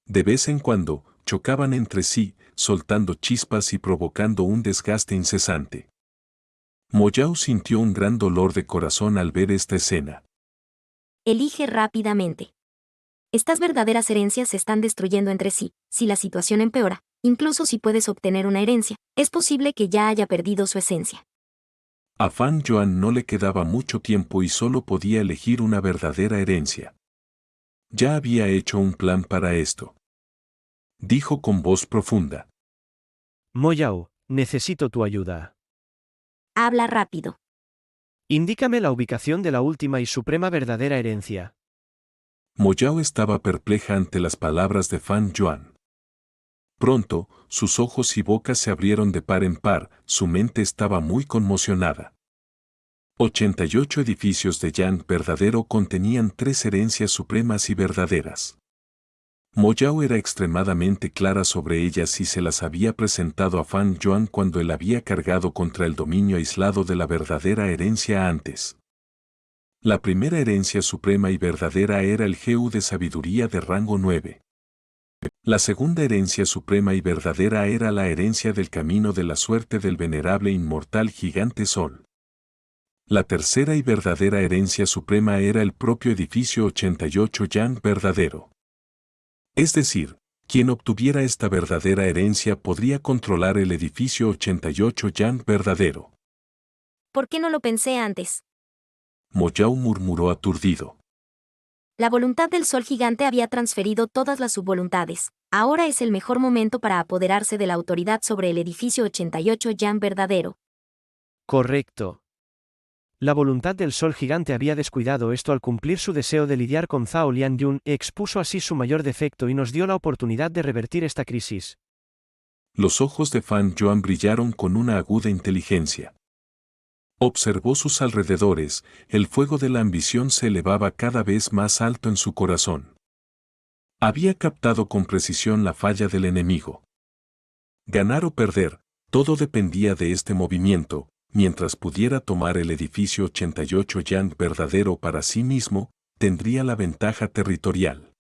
De vez en cuando, chocaban entre sí, soltando chispas y provocando un desgaste incesante. Mo Yao sintió un gran dolor de corazón al ver esta escena. Elige rápidamente. Estas verdaderas herencias se están destruyendo entre sí. Si la situación empeora, incluso si puedes obtener una herencia, es posible que ya haya perdido su esencia. A Fan Yuan no le quedaba mucho tiempo y solo podía elegir una verdadera herencia. Ya había hecho un plan para esto. Dijo con voz profunda. Mo Yao, necesito tu ayuda. Habla rápido. Indícame la ubicación de la última y suprema verdadera herencia. Mo Yao estaba perpleja ante las palabras de Fan Yuan. Pronto, sus ojos y boca se abrieron de par en par, su mente estaba muy conmocionada. 88 edificios de Yang verdadero contenían 3 herencias supremas y verdaderas. Mo Yao era extremadamente clara sobre ellas y se las había presentado a Fan Yuan cuando él había cargado contra el dominio aislado de la verdadera herencia antes. La primera herencia suprema y verdadera era el Geu de sabiduría de rango 9. La segunda herencia suprema y verdadera era la herencia del camino de la suerte del venerable inmortal gigante Sol. La tercera y verdadera herencia suprema era el propio edificio 88 Yang verdadero. Es decir, quien obtuviera esta verdadera herencia podría controlar el edificio 88 Yang verdadero. ¿Por qué no lo pensé antes? Mo Yao murmuró aturdido. La voluntad del sol gigante había transferido todas las subvoluntades. Ahora es el mejor momento para apoderarse de la autoridad sobre el edificio 88 Yang verdadero. Correcto. La voluntad del sol gigante había descuidado esto al cumplir su deseo de lidiar con Zhao Lianyun e expuso así su mayor defecto y nos dio la oportunidad de revertir esta crisis. Los ojos de Fan Yuan brillaron con una aguda inteligencia. Observó sus alrededores, el fuego de la ambición se elevaba cada vez más alto en su corazón. Había captado con precisión la falla del enemigo. Ganar o perder, todo dependía de este movimiento. Mientras pudiera tomar el edificio 88 Yang verdadero para sí mismo, tendría la ventaja territorial.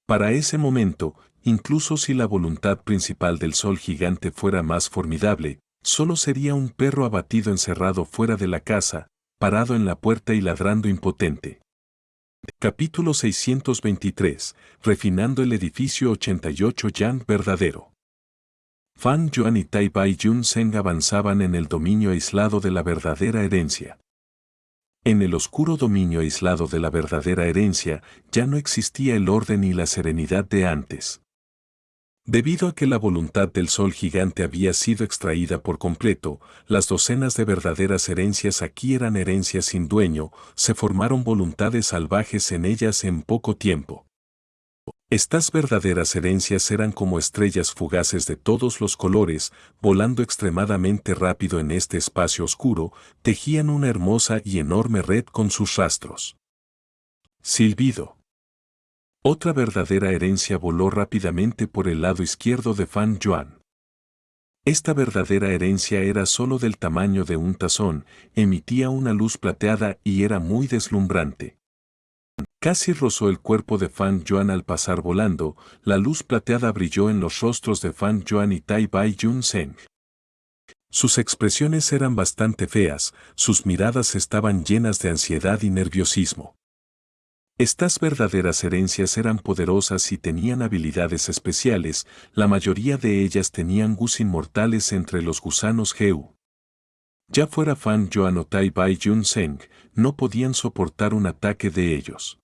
Para ese momento, incluso si la voluntad principal del sol gigante fuera más formidable, solo sería un perro abatido encerrado fuera de la casa, parado en la puerta y ladrando impotente. Capítulo 623. Refinando el edificio 88 Yang verdadero. Fan Yuan y Tai Bai Yun Zeng avanzaban en el dominio aislado de la verdadera herencia. En el oscuro dominio aislado de la verdadera herencia ya no existía el orden y la serenidad de antes. Debido a que la voluntad del sol gigante había sido extraída por completo, las docenas de verdaderas herencias aquí eran herencias sin dueño, se formaron voluntades salvajes en ellas en poco tiempo. Estas verdaderas herencias eran como estrellas fugaces de todos los colores, volando extremadamente rápido en este espacio oscuro, tejían una hermosa y enorme red con sus rastros. Silbido. Otra verdadera herencia voló rápidamente por el lado izquierdo de Fan Yuan. Esta verdadera herencia era solo del tamaño de un tazón, emitía una luz plateada y era muy deslumbrante. Casi rozó el cuerpo de Fan Yuan al pasar volando, la luz plateada brilló en los rostros de Fan Yuan y Tai Bai Yun Zeng. Sus expresiones eran bastante feas, sus miradas estaban llenas de ansiedad y nerviosismo. Estas verdaderas herencias eran poderosas y tenían habilidades especiales, la mayoría de ellas tenían gus inmortales entre los gusanos Geu. Ya fuera Fan Yuan o Tai Bai Yun Zeng, no podían soportar un ataque de ellos.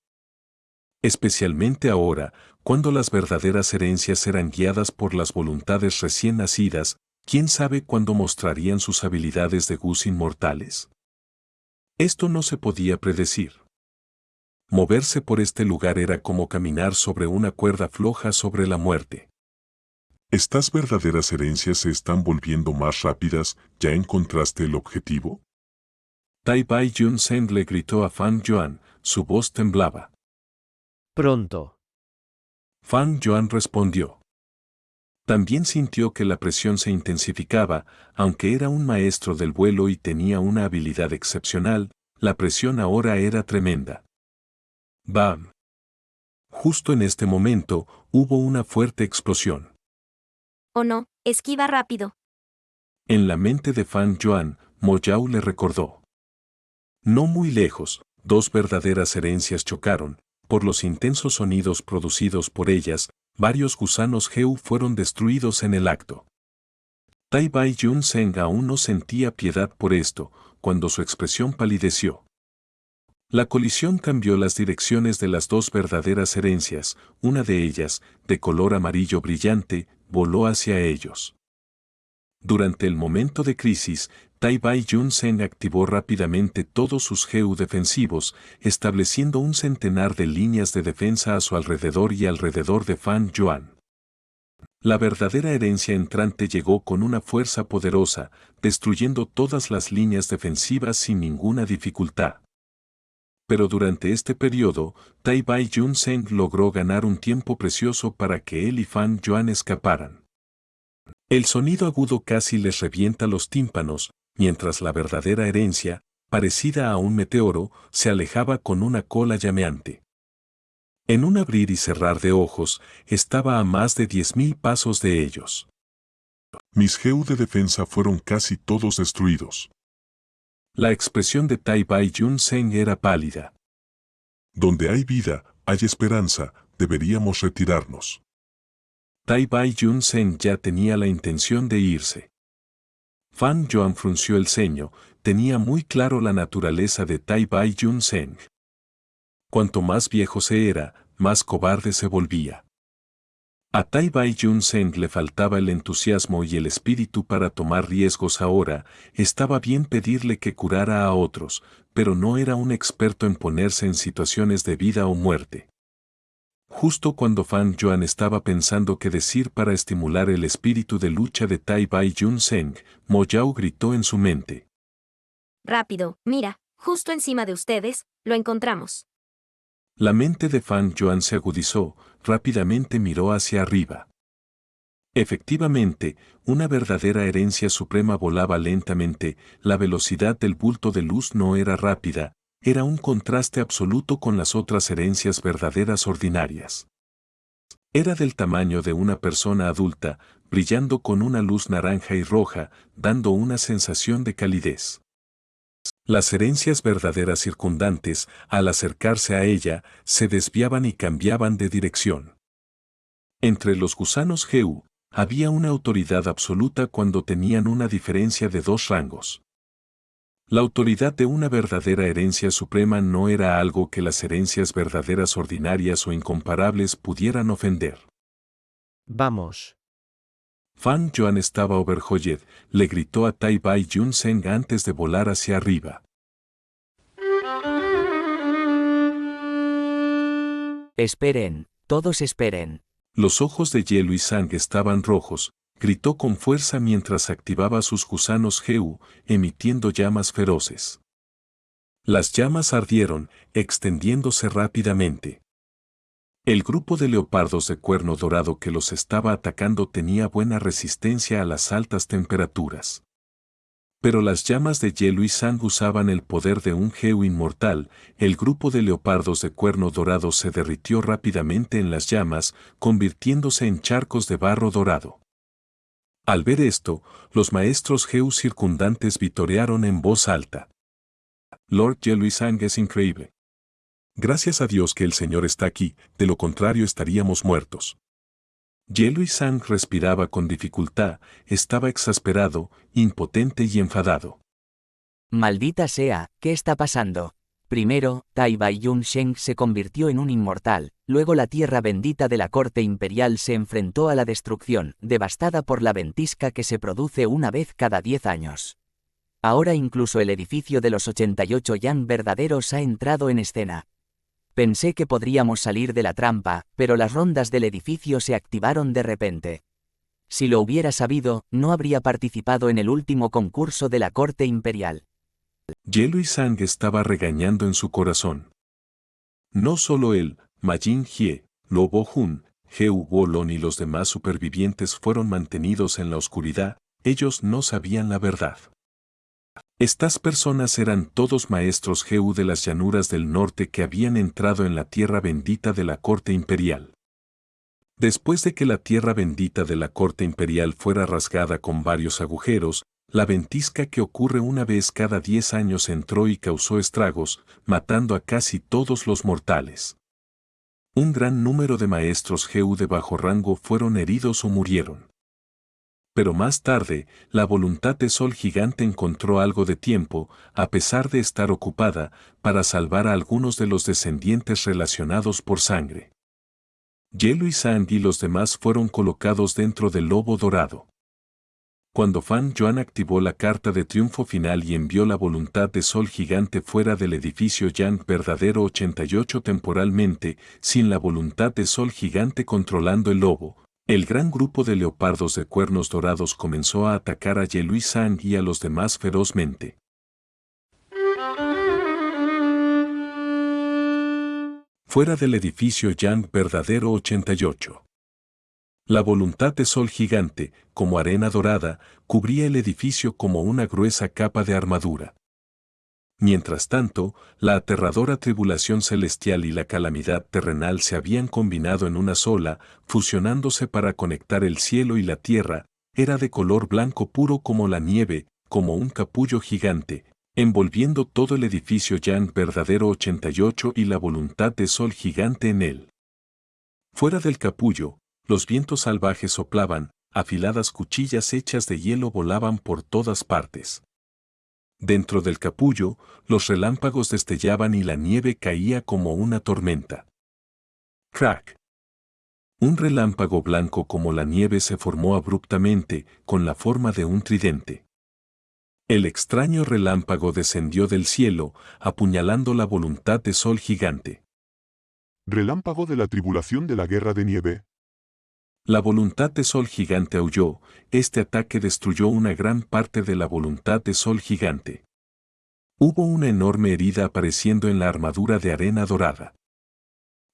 Especialmente ahora, cuando las verdaderas herencias eran guiadas por las voluntades recién nacidas, ¿quién sabe cuándo mostrarían sus habilidades de gus inmortales? Esto no se podía predecir. Moverse por este lugar era como caminar sobre una cuerda floja sobre la muerte. ¿Estas verdaderas herencias se están volviendo más rápidas? ¿Ya encontraste el objetivo? Tai Bai Yun Zeng le gritó a Fan Yuan, su voz temblaba. Pronto. Fan Yuan respondió. También sintió que la presión se intensificaba, aunque era un maestro del vuelo y tenía una habilidad excepcional, la presión ahora era tremenda. ¡Bam! Justo en este momento, hubo una fuerte explosión. Oh no, esquiva rápido. En la mente de Fan Yuan, Mo Yao le recordó. No muy lejos, dos verdaderas herencias chocaron. Por los intensos sonidos producidos por ellas, varios gusanos Heu fueron destruidos en el acto. Tai Bai Yun Zeng aún no sentía piedad por esto, cuando su expresión palideció. La colisión cambió las direcciones de las dos verdaderas herencias, una de ellas, de color amarillo brillante, voló hacia ellos. Durante el momento de crisis, Tai Bai Yun Zeng activó rápidamente todos sus Heu defensivos, estableciendo un centenar de líneas de defensa a su alrededor y alrededor de Fan Yuan. La verdadera herencia entrante llegó con una fuerza poderosa, destruyendo todas las líneas defensivas sin ninguna dificultad. Pero durante este periodo, Tai Bai Yun Zeng logró ganar un tiempo precioso para que él y Fan Yuan escaparan. El sonido agudo casi les revienta los tímpanos, mientras la verdadera herencia, parecida a un meteoro, se alejaba con una cola llameante. En un abrir y cerrar de ojos, estaba a más de 10.000 pasos de ellos. Mis Heu de defensa fueron casi todos destruidos. La expresión de Tai Bai Yun Zeng era pálida. Donde hay vida, hay esperanza, deberíamos retirarnos. Tai Bai Yun Zeng ya tenía la intención de irse. Fan Yuan frunció el ceño, tenía muy claro la naturaleza de Tai Bai Yun Zeng. Cuanto más viejo se era, más cobarde se volvía. A Tai Bai Yun Zeng le faltaba el entusiasmo y el espíritu para tomar riesgos ahora. Estaba bien pedirle que curara a otros, pero no era un experto en ponerse en situaciones de vida o muerte. Justo cuando Fan Yuan estaba pensando qué decir para estimular el espíritu de lucha de Tai Bai Yun Zeng, Mo Yao gritó en su mente. Rápido, mira, justo encima de ustedes, lo encontramos. La mente de Fan Yuan se agudizó, rápidamente miró hacia arriba. Efectivamente, una verdadera herencia suprema volaba lentamente, la velocidad del bulto de luz no era rápida, era un contraste absoluto con las otras herencias verdaderas ordinarias. Era del tamaño de una persona adulta, brillando con una luz naranja y roja, dando una sensación de calidez. Las herencias verdaderas circundantes, al acercarse a ella, se desviaban y cambiaban de dirección. Entre los gusanos Heu, había una autoridad absoluta cuando tenían una diferencia de 2 rangos. La autoridad de una verdadera herencia suprema no era algo que las herencias verdaderas ordinarias o incomparables pudieran ofender. Vamos. Fan Yuan estaba overjoyed, le gritó a Tai Bai Yun Zeng antes de volar hacia arriba. Esperen, todos esperen. Los ojos de Ye Sang estaban rojos, gritó con fuerza mientras activaba sus gusanos Heu, emitiendo llamas feroces. Las llamas ardieron, extendiéndose rápidamente. El grupo de leopardos de cuerno dorado que los estaba atacando tenía buena resistencia a las altas temperaturas. Pero las llamas de Ye Sang usaban el poder de un Heu inmortal. El grupo de leopardos de cuerno dorado se derritió rápidamente en las llamas, convirtiéndose en charcos de barro dorado. Al ver esto, los maestros Heu circundantes vitorearon en voz alta. Lord Ye Sang es increíble. Gracias a Dios que el Señor está aquí, de lo contrario estaríamos muertos. Ye Sang respiraba con dificultad, estaba exasperado, impotente y enfadado. Maldita sea, ¿qué está pasando? Primero, Tai Bai Yun Zeng se convirtió en un inmortal, luego la tierra bendita de la corte imperial se enfrentó a la destrucción, devastada por la ventisca que se produce una vez cada 10 años. Ahora incluso el edificio de los 88 Yan verdaderos ha entrado en escena. Pensé que podríamos salir de la trampa, pero las rondas del edificio se activaron de repente. Si lo hubiera sabido, no habría participado en el último concurso de la corte imperial. Ye Sang estaba regañando en su corazón. No solo él, Ma Jin-hye, Lo Bo-hun, Heu Wolon y los demás supervivientes fueron mantenidos en la oscuridad, ellos no sabían la verdad. Estas personas eran todos maestros Heu de las llanuras del norte que habían entrado en la tierra bendita de la corte imperial. Después de que la tierra bendita de la corte imperial fuera rasgada con varios agujeros, La ventisca que ocurre una vez cada 10 años entró y causó estragos, matando a casi todos los mortales. Un gran número de maestros Heu de bajo rango fueron heridos o murieron. Pero más tarde, la voluntad de Sol Gigante encontró algo de tiempo, a pesar de estar ocupada, para salvar a algunos de los descendientes relacionados por sangre. Yellow y Sand y los demás fueron colocados dentro del lobo dorado. Cuando Fan Yuan activó la carta de triunfo final y envió la voluntad de Sol Gigante fuera del edificio Yang verdadero 88 temporalmente, sin la voluntad de Sol Gigante controlando el lobo, el gran grupo de leopardos de cuernos dorados comenzó a atacar a Yellow y Sand y a los demás ferozmente. Fuera del edificio Yang verdadero 88. La voluntad de Sol Gigante, como arena dorada, cubría el edificio como una gruesa capa de armadura. Mientras tanto, la aterradora tribulación celestial y la calamidad terrenal se habían combinado en una sola, fusionándose para conectar el cielo y la tierra, era de color blanco puro como la nieve, como un capullo gigante, envolviendo todo el edificio Yang verdadero 88 y la voluntad de Sol Gigante en él. Fuera del capullo, los vientos salvajes soplaban, afiladas cuchillas hechas de hielo volaban por todas partes. Dentro del capullo, los relámpagos destellaban y la nieve caía como una tormenta. ¡Crack! Un relámpago blanco como la nieve se formó abruptamente, con la forma de un tridente. El extraño relámpago descendió del cielo, apuñalando la voluntad de Sol Gigante. Relámpago de la tribulación de la guerra de nieve. La voluntad de Sol Gigante aulló, este ataque destruyó una gran parte de la voluntad de Sol Gigante. Hubo una enorme herida apareciendo en la armadura de arena dorada.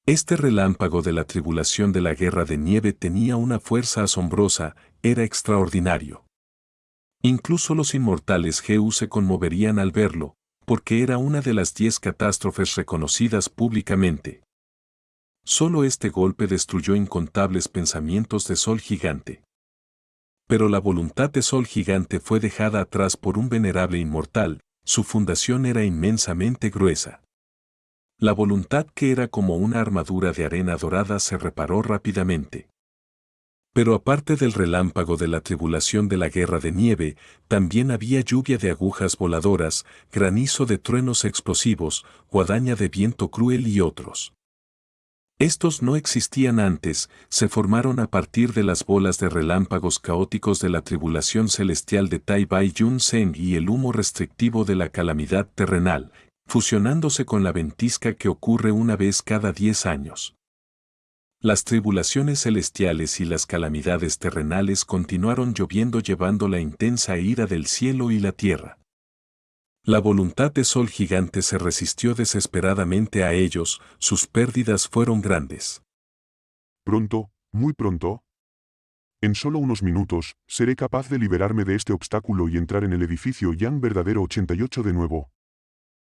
Este relámpago de la tribulación de la guerra de nieve tenía una fuerza asombrosa, era extraordinario. Incluso los inmortales Heu se conmoverían al verlo, porque era una de las 10 catástrofes reconocidas públicamente. Solo este golpe destruyó incontables pensamientos de Sol Gigante. Pero la voluntad de Sol Gigante fue dejada atrás por un venerable inmortal, su fundación era inmensamente gruesa. La voluntad que era como una armadura de arena dorada se reparó rápidamente. Pero aparte del relámpago de la tribulación de la guerra de nieve, también había lluvia de agujas voladoras, granizo de truenos explosivos, guadaña de viento cruel y otros. Estos no existían antes, se formaron a partir de las bolas de relámpagos caóticos de la tribulación celestial de Tai Bai Yun Sen y el humo restrictivo de la calamidad terrenal, fusionándose con la ventisca que ocurre una vez cada 10 años. Las tribulaciones celestiales y las calamidades terrenales continuaron lloviendo llevando la intensa ira del cielo y la tierra. La voluntad de Sol Gigante se resistió desesperadamente a ellos, sus pérdidas fueron grandes. Pronto, muy pronto. En solo unos minutos, seré capaz de liberarme de este obstáculo y entrar en el edificio Yang verdadero 88 de nuevo.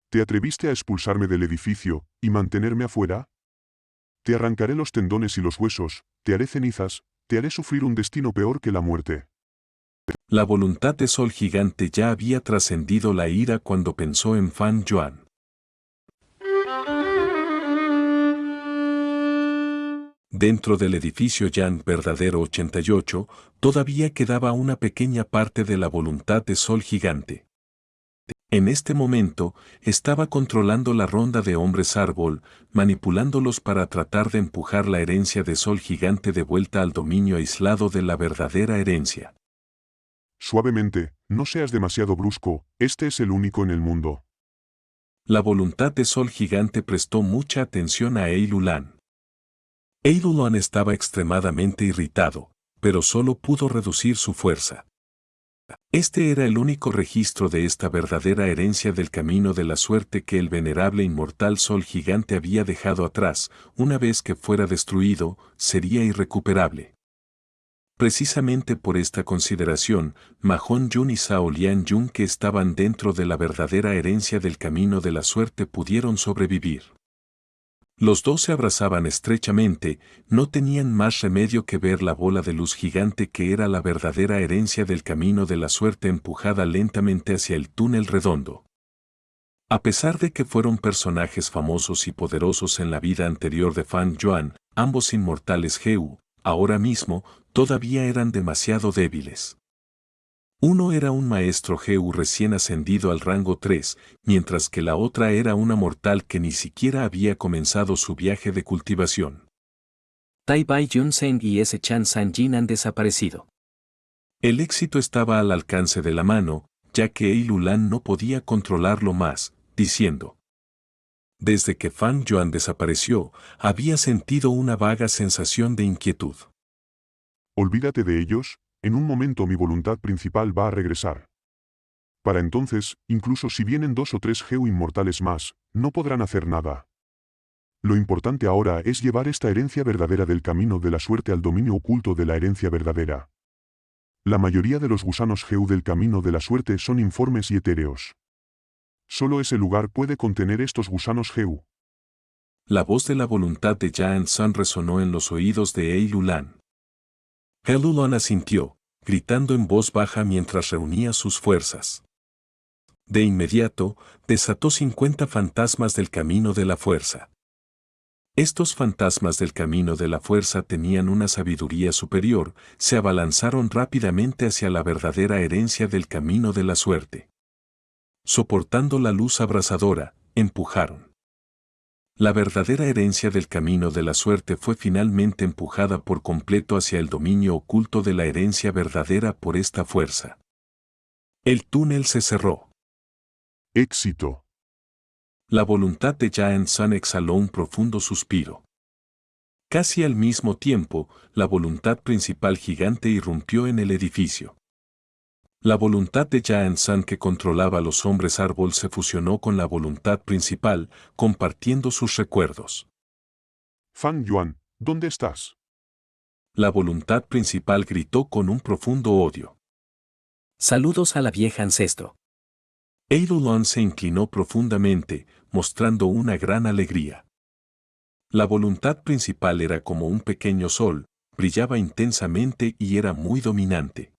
¿Te atreviste a expulsarme del edificio y mantenerme afuera? Te arrancaré los tendones y los huesos, te haré cenizas, te haré sufrir un destino peor que la muerte. La voluntad de Sol Gigante ya había trascendido la ira cuando pensó en Fan Yuan. Dentro del edificio Yang verdadero 88, todavía quedaba una pequeña parte de la voluntad de Sol Gigante. En este momento, estaba controlando la ronda de hombres árbol, manipulándolos para tratar de empujar la herencia de Sol Gigante de vuelta al dominio aislado de la verdadera herencia. Suavemente, no seas demasiado brusco, este es el único en el mundo. La voluntad de Sol Gigante prestó mucha atención a Eilulan. Eilulan estaba extremadamente irritado, pero solo pudo reducir su fuerza. Este era el único registro de esta verdadera herencia del camino de la suerte que el venerable inmortal Sol Gigante había dejado atrás, una vez que fuera destruido, sería irrecuperable. Precisamente por esta consideración, Mahon Yun y Zhao Lian Yun que estaban dentro de la verdadera herencia del camino de la suerte pudieron sobrevivir. Los dos se abrazaban estrechamente, no tenían más remedio que ver la bola de luz gigante que era la verdadera herencia del camino de la suerte empujada lentamente hacia el túnel redondo. A pesar de que fueron personajes famosos y poderosos en la vida anterior de Fan Yuan, ambos inmortales Heu, ahora mismo, todavía eran demasiado débiles. Uno era un maestro Heu recién ascendido al rango 3, mientras que la otra era una mortal que ni siquiera había comenzado su viaje de cultivación. Tai Bai Yun-sen y S. Chan San-jin han desaparecido. El éxito estaba al alcance de la mano, ya que Ei Lulan no podía controlarlo más, diciendo. Desde que Fan Yuan desapareció, había sentido una vaga sensación de inquietud. Olvídate de ellos, en un momento mi voluntad principal va a regresar. Para entonces, incluso si vienen 2 o 3 Geu inmortales más, no podrán hacer nada. Lo importante ahora es llevar esta herencia verdadera del camino de la suerte al dominio oculto de la herencia verdadera. La mayoría de los gusanos Geu del camino de la suerte son informes y etéreos. Solo ese lugar puede contener estos gusanos Geu. La voz de la voluntad de Yan San resonó en los oídos de Ei Lulan. Ei Lulan asintió, gritando en voz baja mientras reunía sus fuerzas. De inmediato, desató 50 fantasmas del camino de la fuerza. Estos fantasmas del camino de la fuerza tenían una sabiduría superior, se abalanzaron rápidamente hacia la verdadera herencia del camino de la suerte. Soportando la luz abrasadora, empujaron. La verdadera herencia del camino de la suerte fue finalmente empujada por completo hacia el dominio oculto de la herencia verdadera por esta fuerza. El túnel se cerró. Éxito. La voluntad de Yan San exhaló un profundo suspiro. Casi al mismo tiempo, la voluntad principal gigante irrumpió en el edificio. La voluntad de Yan San que controlaba a los hombres árbol se fusionó con la voluntad principal, compartiendo sus recuerdos. Fan Yuan, ¿dónde estás? La voluntad principal gritó con un profundo odio. Saludos a la vieja ancestro. Ei Lulan se inclinó profundamente, mostrando una gran alegría. La voluntad principal era como un pequeño sol, brillaba intensamente y era muy dominante.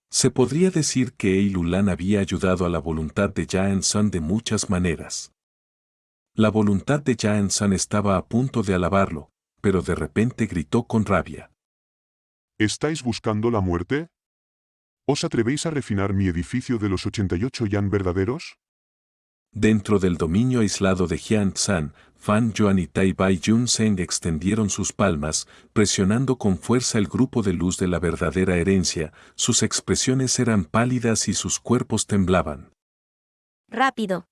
Se podría decir que Ei Lulan había ayudado a la voluntad de Yan San de muchas maneras. La voluntad de Yan San estaba a punto de alabarlo, pero de repente gritó con rabia. ¿Estáis buscando la muerte? ¿Os atrevéis a refinar mi edificio de los 88 yan verdaderos? Dentro del dominio aislado de Jian San, Fan Yuan y Tai Bai Yun-sen extendieron sus palmas, presionando con fuerza el grupo de luz de la verdadera herencia, sus expresiones eran pálidas y sus cuerpos temblaban. Rápido.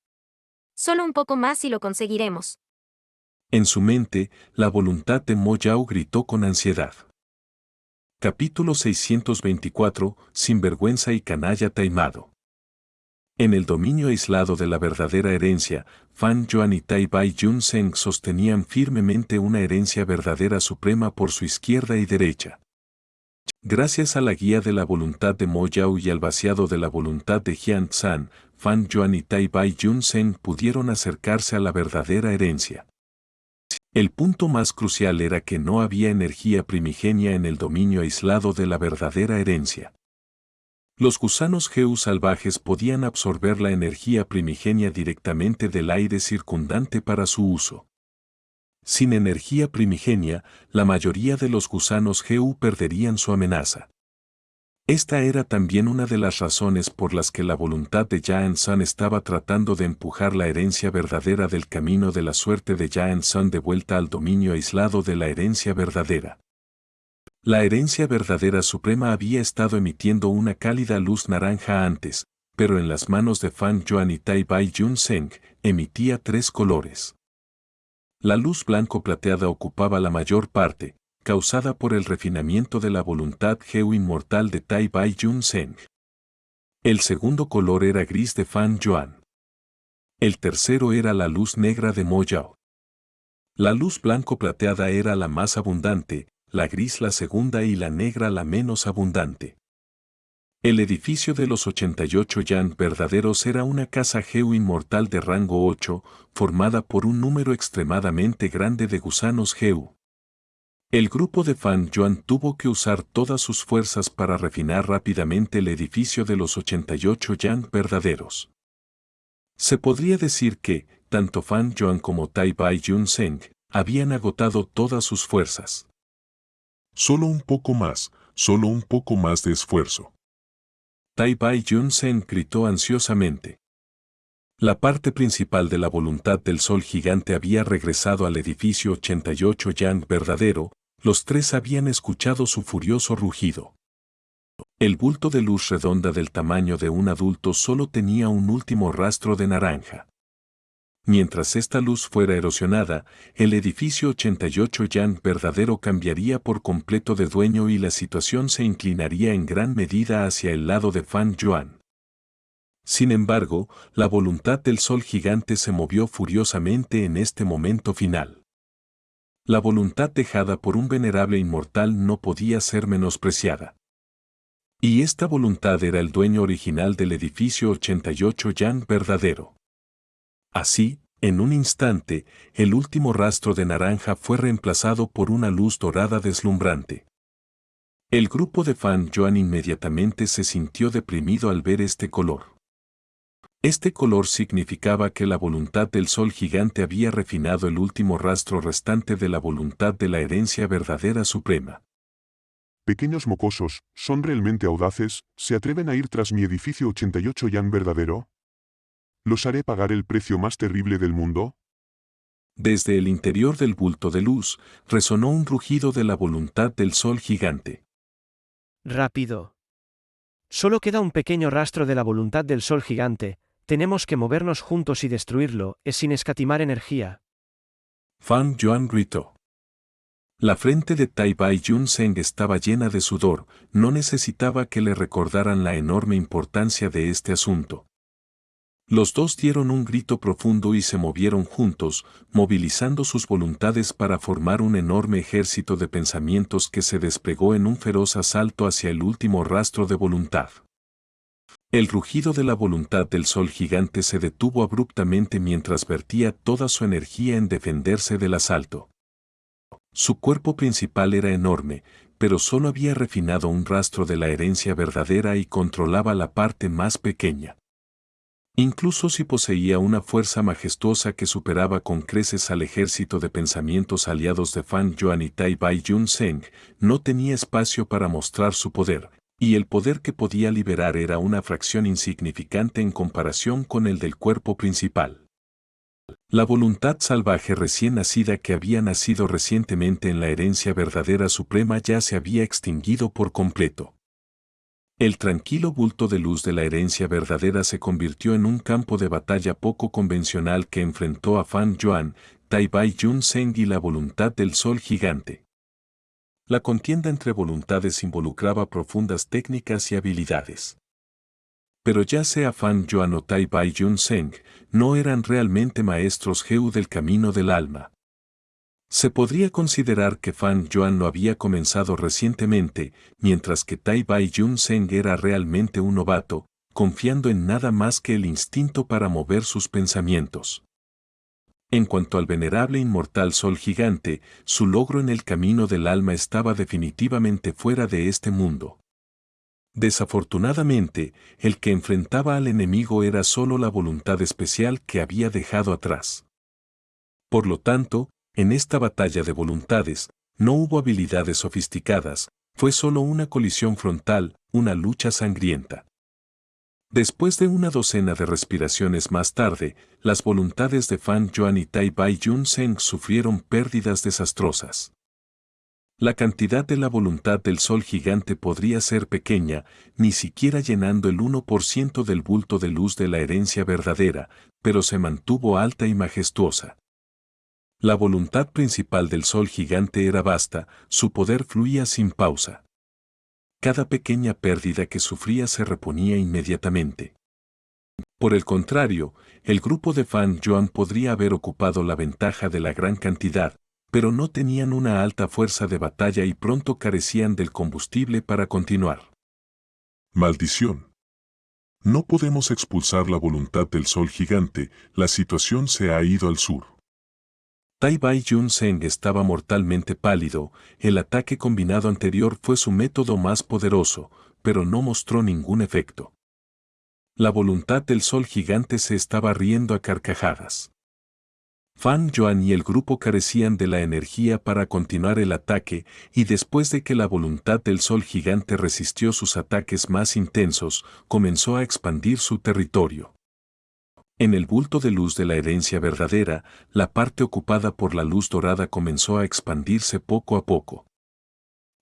Solo un poco más y lo conseguiremos. En su mente, la voluntad de Mo Yao gritó con ansiedad. Capítulo 624, Sinvergüenza y canalla taimado. En el dominio aislado de la verdadera herencia, Fan Yuan y Tai Bai Yun-sen sostenían firmemente una herencia verdadera suprema por su izquierda y derecha. Gracias a la guía de la voluntad de Mo Yao y al vaciado de la voluntad de Jian San, Fan Yuan y Tai Bai Yun-sen pudieron acercarse a la verdadera herencia. El punto más crucial era que no había energía primigenia en el dominio aislado de la verdadera herencia. Los gusanos Geu salvajes podían absorber la energía primigenia directamente del aire circundante para su uso. Sin energía primigenia, la mayoría de los gusanos Geu perderían su amenaza. Esta era también una de las razones por las que la voluntad de Yan San estaba tratando de empujar la herencia verdadera del camino de la suerte de Yan San de vuelta al dominio aislado de la herencia verdadera. La herencia verdadera suprema había estado emitiendo una cálida luz naranja antes, pero en las manos de Fan Yuan y Tai Bai Yun-sen emitía 3 colores. La luz blanco-plateada ocupaba la mayor parte, causada por el refinamiento de la voluntad Geu inmortal de Tai Bai Yun-sen. El segundo color era gris de Fan Yuan. El tercero era la luz negra de Mo Yao. La luz blanco-plateada era la más abundante, la gris la segunda y la negra la menos abundante. El edificio de los 88 Yang verdaderos era una casa Geu inmortal de rango 8, formada por un número extremadamente grande de gusanos Geu. El grupo de Fan Yuan tuvo que usar todas sus fuerzas para refinar rápidamente el edificio de los 88 Yang verdaderos. Se podría decir que, tanto Fan Yuan como Tai Bai Yun Zheng habían agotado todas sus fuerzas. Solo un poco más de esfuerzo. Tai Bai Yun Zheng gritó ansiosamente. La parte principal de la voluntad del sol gigante había regresado al edificio 88 Yang verdadero, los tres habían escuchado su furioso rugido. El bulto de luz redonda del tamaño de un adulto solo tenía un último rastro de naranja. Mientras esta luz fuera erosionada, el edificio 88 Yang verdadero cambiaría por completo de dueño y la situación se inclinaría en gran medida hacia el lado de Fan Yuan. Sin embargo, la voluntad del sol gigante se movió furiosamente en este momento final. La voluntad dejada por un venerable inmortal no podía ser menospreciada. Y esta voluntad era el dueño original del edificio 88 Yang verdadero. Así, en un instante, el último rastro de naranja fue reemplazado por una luz dorada deslumbrante. El grupo de Fan Yuan inmediatamente se sintió deprimido al ver este color. Este color significaba que la voluntad del sol gigante había refinado el último rastro restante de la voluntad de la herencia verdadera suprema. Pequeños mocosos, ¿son realmente audaces? ¿Se atreven a ir tras mi edificio 88 Yang verdadero? ¿Los haré pagar el precio más terrible del mundo? Desde el interior del bulto de luz, resonó un rugido de la voluntad del sol gigante. Rápido. Solo queda un pequeño rastro de la voluntad del sol gigante, tenemos que movernos juntos y destruirlo, es sin escatimar energía. Fan Yuan gritó. La frente de Tai Bai Yun Zheng estaba llena de sudor, no necesitaba que le recordaran la enorme importancia de este asunto. Los dos dieron un grito profundo y se movieron juntos, movilizando sus voluntades para formar un enorme ejército de pensamientos que se desplegó en un feroz asalto hacia el último rastro de voluntad. El rugido de la voluntad del sol gigante se detuvo abruptamente mientras vertía toda su energía en defenderse del asalto. Su cuerpo principal era enorme, pero solo había refinado un rastro de la herencia verdadera y controlaba la parte más pequeña. Incluso si poseía una fuerza majestuosa que superaba con creces al ejército de pensamientos aliados de Fan Yuan y Tai Bai Yun Zheng, no tenía espacio para mostrar su poder, y el poder que podía liberar era una fracción insignificante en comparación con el del cuerpo principal. La voluntad salvaje recién nacida que había nacido recientemente en la herencia verdadera suprema ya se había extinguido por completo. El tranquilo bulto de luz de la herencia verdadera se convirtió en un campo de batalla poco convencional que enfrentó a Fan Yuan, Tai Bai Yun Zheng y la voluntad del sol gigante. La contienda entre voluntades involucraba profundas técnicas y habilidades. Pero ya sea Fan Yuan o Tai Bai Yun Zheng, no eran realmente maestros Geu del camino del alma. Se podría considerar que Fan Yuan lo había comenzado recientemente, mientras que Tai Bai Yun Zheng era realmente un novato, confiando en nada más que el instinto para mover sus pensamientos. En cuanto al venerable inmortal sol gigante, su logro en el camino del alma estaba definitivamente fuera de este mundo. Desafortunadamente, el que enfrentaba al enemigo era solo la voluntad especial que había dejado atrás. Por lo tanto, en esta batalla de voluntades, no hubo habilidades sofisticadas, fue solo una colisión frontal, una lucha sangrienta. Después de una docena de respiraciones más tarde, las voluntades de Fan Yuan y Tai Bai Yun Zheng sufrieron pérdidas desastrosas. La cantidad de la voluntad del sol gigante podría ser pequeña, ni siquiera llenando el 1% del bulto de luz de la herencia verdadera, pero se mantuvo alta y majestuosa. La voluntad principal del sol gigante era vasta, su poder fluía sin pausa. Cada pequeña pérdida que sufría se reponía inmediatamente. Por el contrario, el grupo de Fan Yuan podría haber ocupado la ventaja de la gran cantidad, pero no tenían una alta fuerza de batalla y pronto carecían del combustible para continuar. Maldición. No podemos expulsar la voluntad del sol gigante, la situación se ha ido al sur. Tai Bai Yun Seng estaba mortalmente pálido, el ataque combinado anterior fue su método más poderoso, pero no mostró ningún efecto. La voluntad del sol gigante se estaba riendo a carcajadas. Fan Yuan y el grupo carecían de la energía para continuar el ataque, y después de que la voluntad del sol gigante resistió sus ataques más intensos, comenzó a expandir su territorio. En el bulto de luz de la herencia verdadera, la parte ocupada por la luz dorada comenzó a expandirse poco a poco.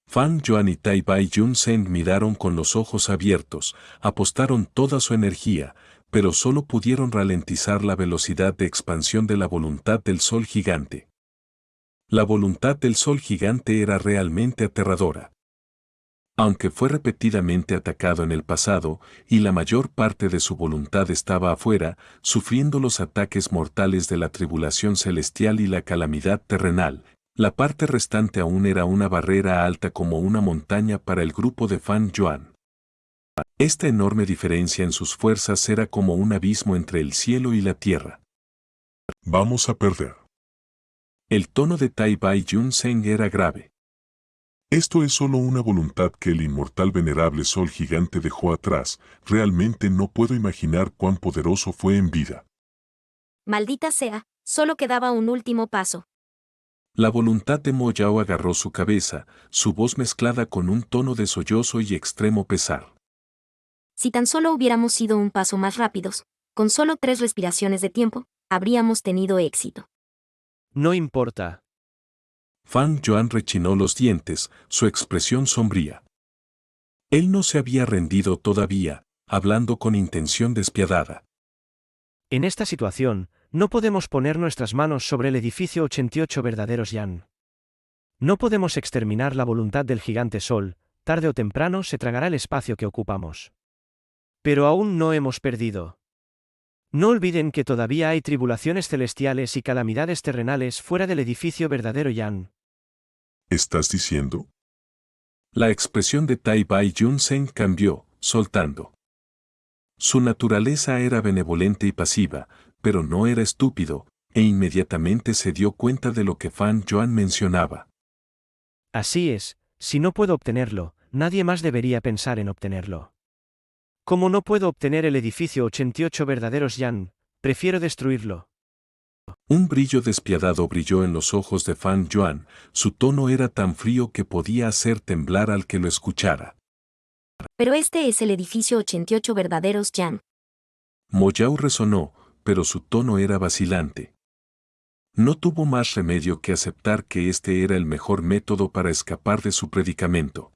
Fan Yuan y Tai Bai Yun Seng miraron con los ojos abiertos, apostaron toda su energía, pero solo pudieron ralentizar la velocidad de expansión de la voluntad del sol gigante. La voluntad del sol gigante era realmente aterradora. Aunque fue repetidamente atacado en el pasado, y la mayor parte de su voluntad estaba afuera, sufriendo los ataques mortales de la tribulación celestial y la calamidad terrenal, la parte restante aún era una barrera alta como una montaña para el grupo de Fan Yuan. Esta enorme diferencia en sus fuerzas era como un abismo entre el cielo y la tierra. Vamos a perder. El tono de Tai Bai Yun Seng era grave. Esto es solo una voluntad que el inmortal venerable sol gigante dejó atrás, realmente no puedo imaginar cuán poderoso fue en vida. Maldita sea, solo quedaba un último paso. La voluntad de Mo Yao agarró su cabeza, su voz mezclada con un tono de sollozo y extremo pesar. Si tan solo hubiéramos sido un paso más rápidos, con solo 3 respiraciones de tiempo, habríamos tenido éxito. No importa. Fan Yuan rechinó los dientes, su expresión sombría. Él no se había rendido todavía, hablando con intención despiadada. En esta situación, no podemos poner nuestras manos sobre el edificio 88 verdaderos Yan. No podemos exterminar la voluntad del gigante sol, tarde o temprano se tragará el espacio que ocupamos. Pero aún no hemos perdido. No olviden que todavía hay tribulaciones celestiales y calamidades terrenales fuera del edificio verdadero Yan. ¿Estás diciendo? La expresión de Tai Bai Yun Seng cambió, soltando. Su naturaleza era benevolente y pasiva, pero no era estúpido, e inmediatamente se dio cuenta de lo que Fan Yuan mencionaba. Así es, si no puedo obtenerlo, nadie más debería pensar en obtenerlo. Como no puedo obtener el edificio 88 verdaderos Yan, prefiero destruirlo. Un brillo despiadado brilló en los ojos de Fan Yuan, su tono era tan frío que podía hacer temblar al que lo escuchara. Pero este es el edificio 88 verdaderos Yan. Mo Yao resonó, pero su tono era vacilante. No tuvo más remedio que aceptar que este era el mejor método para escapar de su predicamento.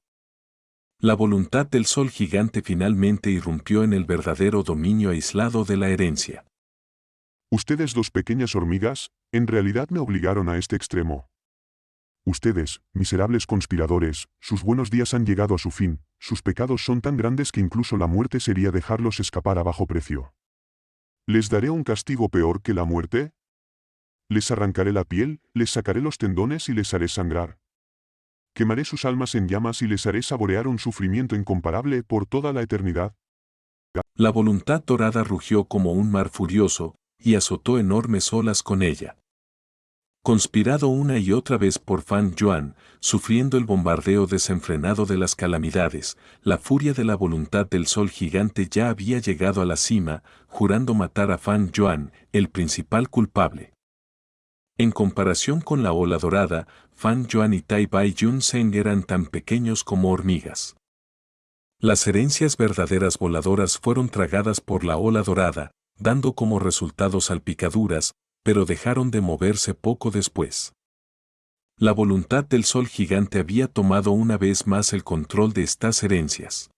La voluntad del sol gigante finalmente irrumpió en el verdadero dominio aislado de la herencia. Ustedes 2 pequeñas hormigas, en realidad me obligaron a este extremo. Ustedes, miserables conspiradores, sus buenos días han llegado a su fin, sus pecados son tan grandes que incluso la muerte sería dejarlos escapar a bajo precio. ¿Les daré un castigo peor que la muerte? Les arrancaré la piel, les sacaré los tendones y les haré sangrar. Quemaré sus almas en llamas y les haré saborear un sufrimiento incomparable por toda la eternidad. La voluntad dorada rugió como un mar furioso, y azotó enormes olas con ella. Conspirado una y otra vez por Fan Yuan, sufriendo el bombardeo desenfrenado de las calamidades, la furia de la voluntad del sol gigante ya había llegado a la cima, jurando matar a Fan Yuan, el principal culpable. En comparación con la ola dorada, Fan Yuan y Tai Bai Yun Seng eran tan pequeños como hormigas. Las herencias verdaderas voladoras fueron tragadas por la ola dorada, dando como resultado salpicaduras, pero dejaron de moverse poco después. La voluntad del sol gigante había tomado una vez más el control de estas herencias.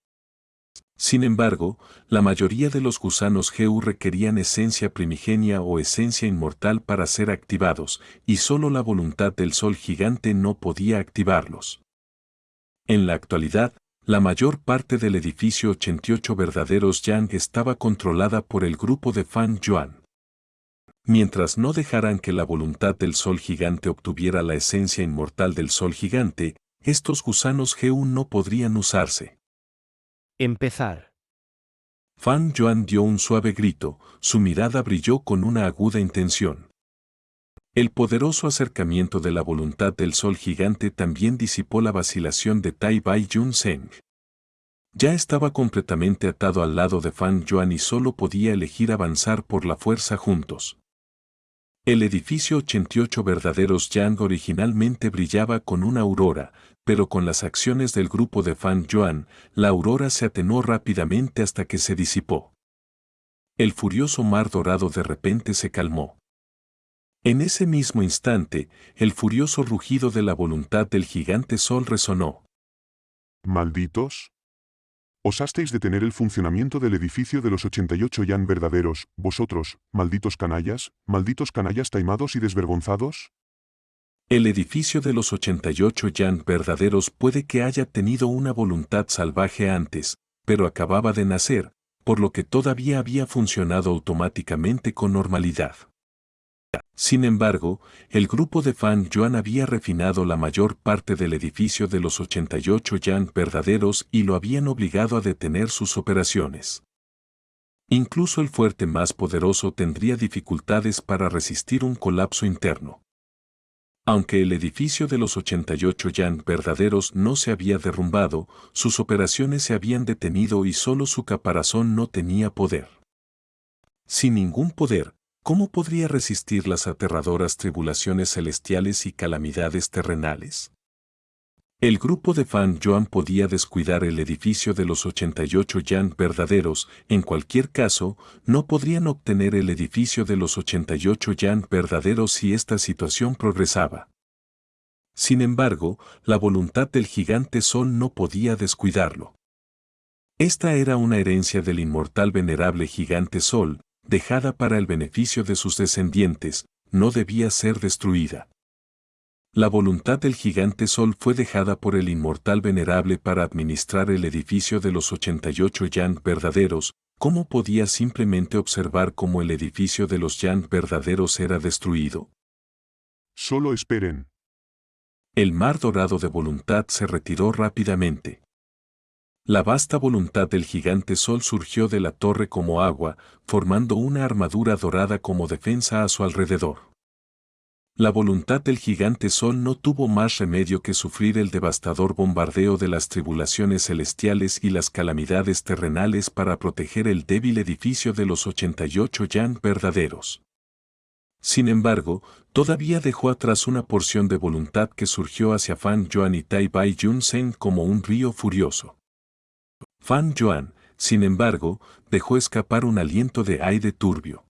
Sin embargo, la mayoría de los gusanos Geu requerían esencia primigenia o esencia inmortal para ser activados, y solo la voluntad del sol gigante no podía activarlos. En la actualidad, la mayor parte del edificio 88 verdaderos Yang estaba controlada por el grupo de Fan Yuan. Mientras no dejaran que la voluntad del sol gigante obtuviera la esencia inmortal del sol gigante, estos gusanos Geu no podrían usarse. Empezar. Fan Yuan dio un suave grito, su mirada brilló con una aguda intención. El poderoso acercamiento de la voluntad del sol gigante también disipó la vacilación de Tai Bai Yun Zheng. Ya estaba completamente atado al lado de Fan Yuan y solo podía elegir avanzar por la fuerza juntos. El edificio 88 verdaderos Yang originalmente brillaba con una aurora, pero con las acciones del grupo de Fan Yuan, la aurora se atenuó rápidamente hasta que se disipó. El furioso mar dorado de repente se calmó. En ese mismo instante, el furioso rugido de la voluntad del gigante sol resonó. ¿Malditos? ¿Osasteis detener el funcionamiento del edificio de los 88 Yan verdaderos, vosotros, malditos canallas taimados y desvergonzados? El edificio de los 88 Yan verdaderos puede que haya tenido una voluntad salvaje antes, pero acababa de nacer, por lo que todavía había funcionado automáticamente con normalidad. Sin embargo, el grupo de Fan Yuan había refinado la mayor parte del edificio de los 88 Yan verdaderos y lo habían obligado a detener sus operaciones. Incluso el fuerte más poderoso tendría dificultades para resistir un colapso interno. Aunque el edificio de los 88 Yan verdaderos no se había derrumbado, sus operaciones se habían detenido y solo su caparazón no tenía poder. Sin ningún poder, ¿cómo podría resistir las aterradoras tribulaciones celestiales y calamidades terrenales? El grupo de Fan Yuan podía descuidar el edificio de los 88 Yan verdaderos, en cualquier caso, no podrían obtener el edificio de los 88 Yan verdaderos si esta situación progresaba. Sin embargo, la voluntad del gigante Sol no podía descuidarlo. Esta era una herencia del inmortal venerable gigante Sol, dejada para el beneficio de sus descendientes, no debía ser destruida. La voluntad del gigante Sol fue dejada por el inmortal venerable para administrar el edificio de los 88 Yan verdaderos. ¿Cómo podía simplemente observar cómo el edificio de los Yan verdaderos era destruido? Solo esperen. El mar dorado de voluntad se retiró rápidamente. La vasta voluntad del gigante Sol surgió de la torre como agua, formando una armadura dorada como defensa a su alrededor. La voluntad del gigante Sol no tuvo más remedio que sufrir el devastador bombardeo de las tribulaciones celestiales y las calamidades terrenales para proteger el débil edificio de los 88 Yan verdaderos. Sin embargo, todavía dejó atrás una porción de voluntad que surgió hacia Fan Yuan y Tai Bai Yun Zheng como un río furioso. Fan Yuan, sin embargo, dejó escapar un aliento de aire turbio.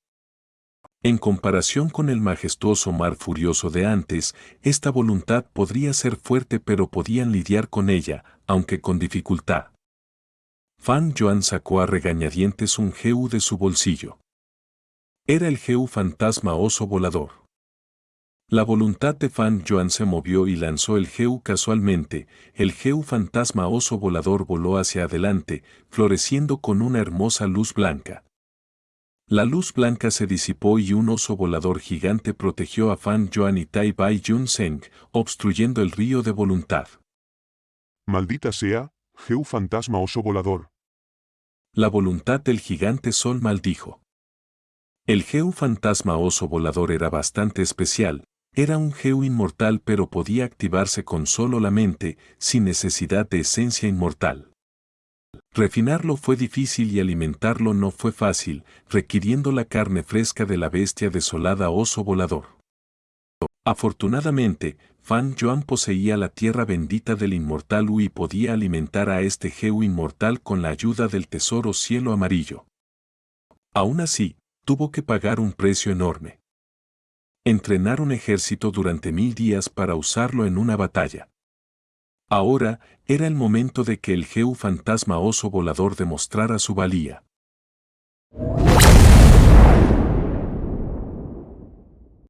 En comparación con el majestuoso mar furioso de antes, esta voluntad podría ser fuerte pero podían lidiar con ella, aunque con dificultad. Fan Yuan sacó a regañadientes un Geu de su bolsillo. Era el Geu fantasma oso volador. La voluntad de Fan Yuan se movió y lanzó el Geu casualmente. El Geu fantasma oso volador voló hacia adelante, floreciendo con una hermosa luz blanca. La luz blanca se disipó y un oso volador gigante protegió a Fan Yuan y Tai Bai Yun Zheng, obstruyendo el río de voluntad. Maldita sea, Geu fantasma oso volador. La voluntad del gigante Sol maldijo. El Geu fantasma oso volador era bastante especial, era un Geu inmortal pero podía activarse con solo la mente, sin necesidad de esencia inmortal. Refinarlo fue difícil y alimentarlo no fue fácil, requiriendo la carne fresca de la bestia desolada oso volador. Afortunadamente, Fan Yuan poseía la tierra bendita del inmortal Wu y podía alimentar a este Geu inmortal con la ayuda del tesoro cielo amarillo. Aún así, tuvo que pagar un precio enorme. Entrenar un ejército durante 1000 días para usarlo en una batalla. Ahora, era el momento de que el Geu fantasma oso volador demostrara su valía.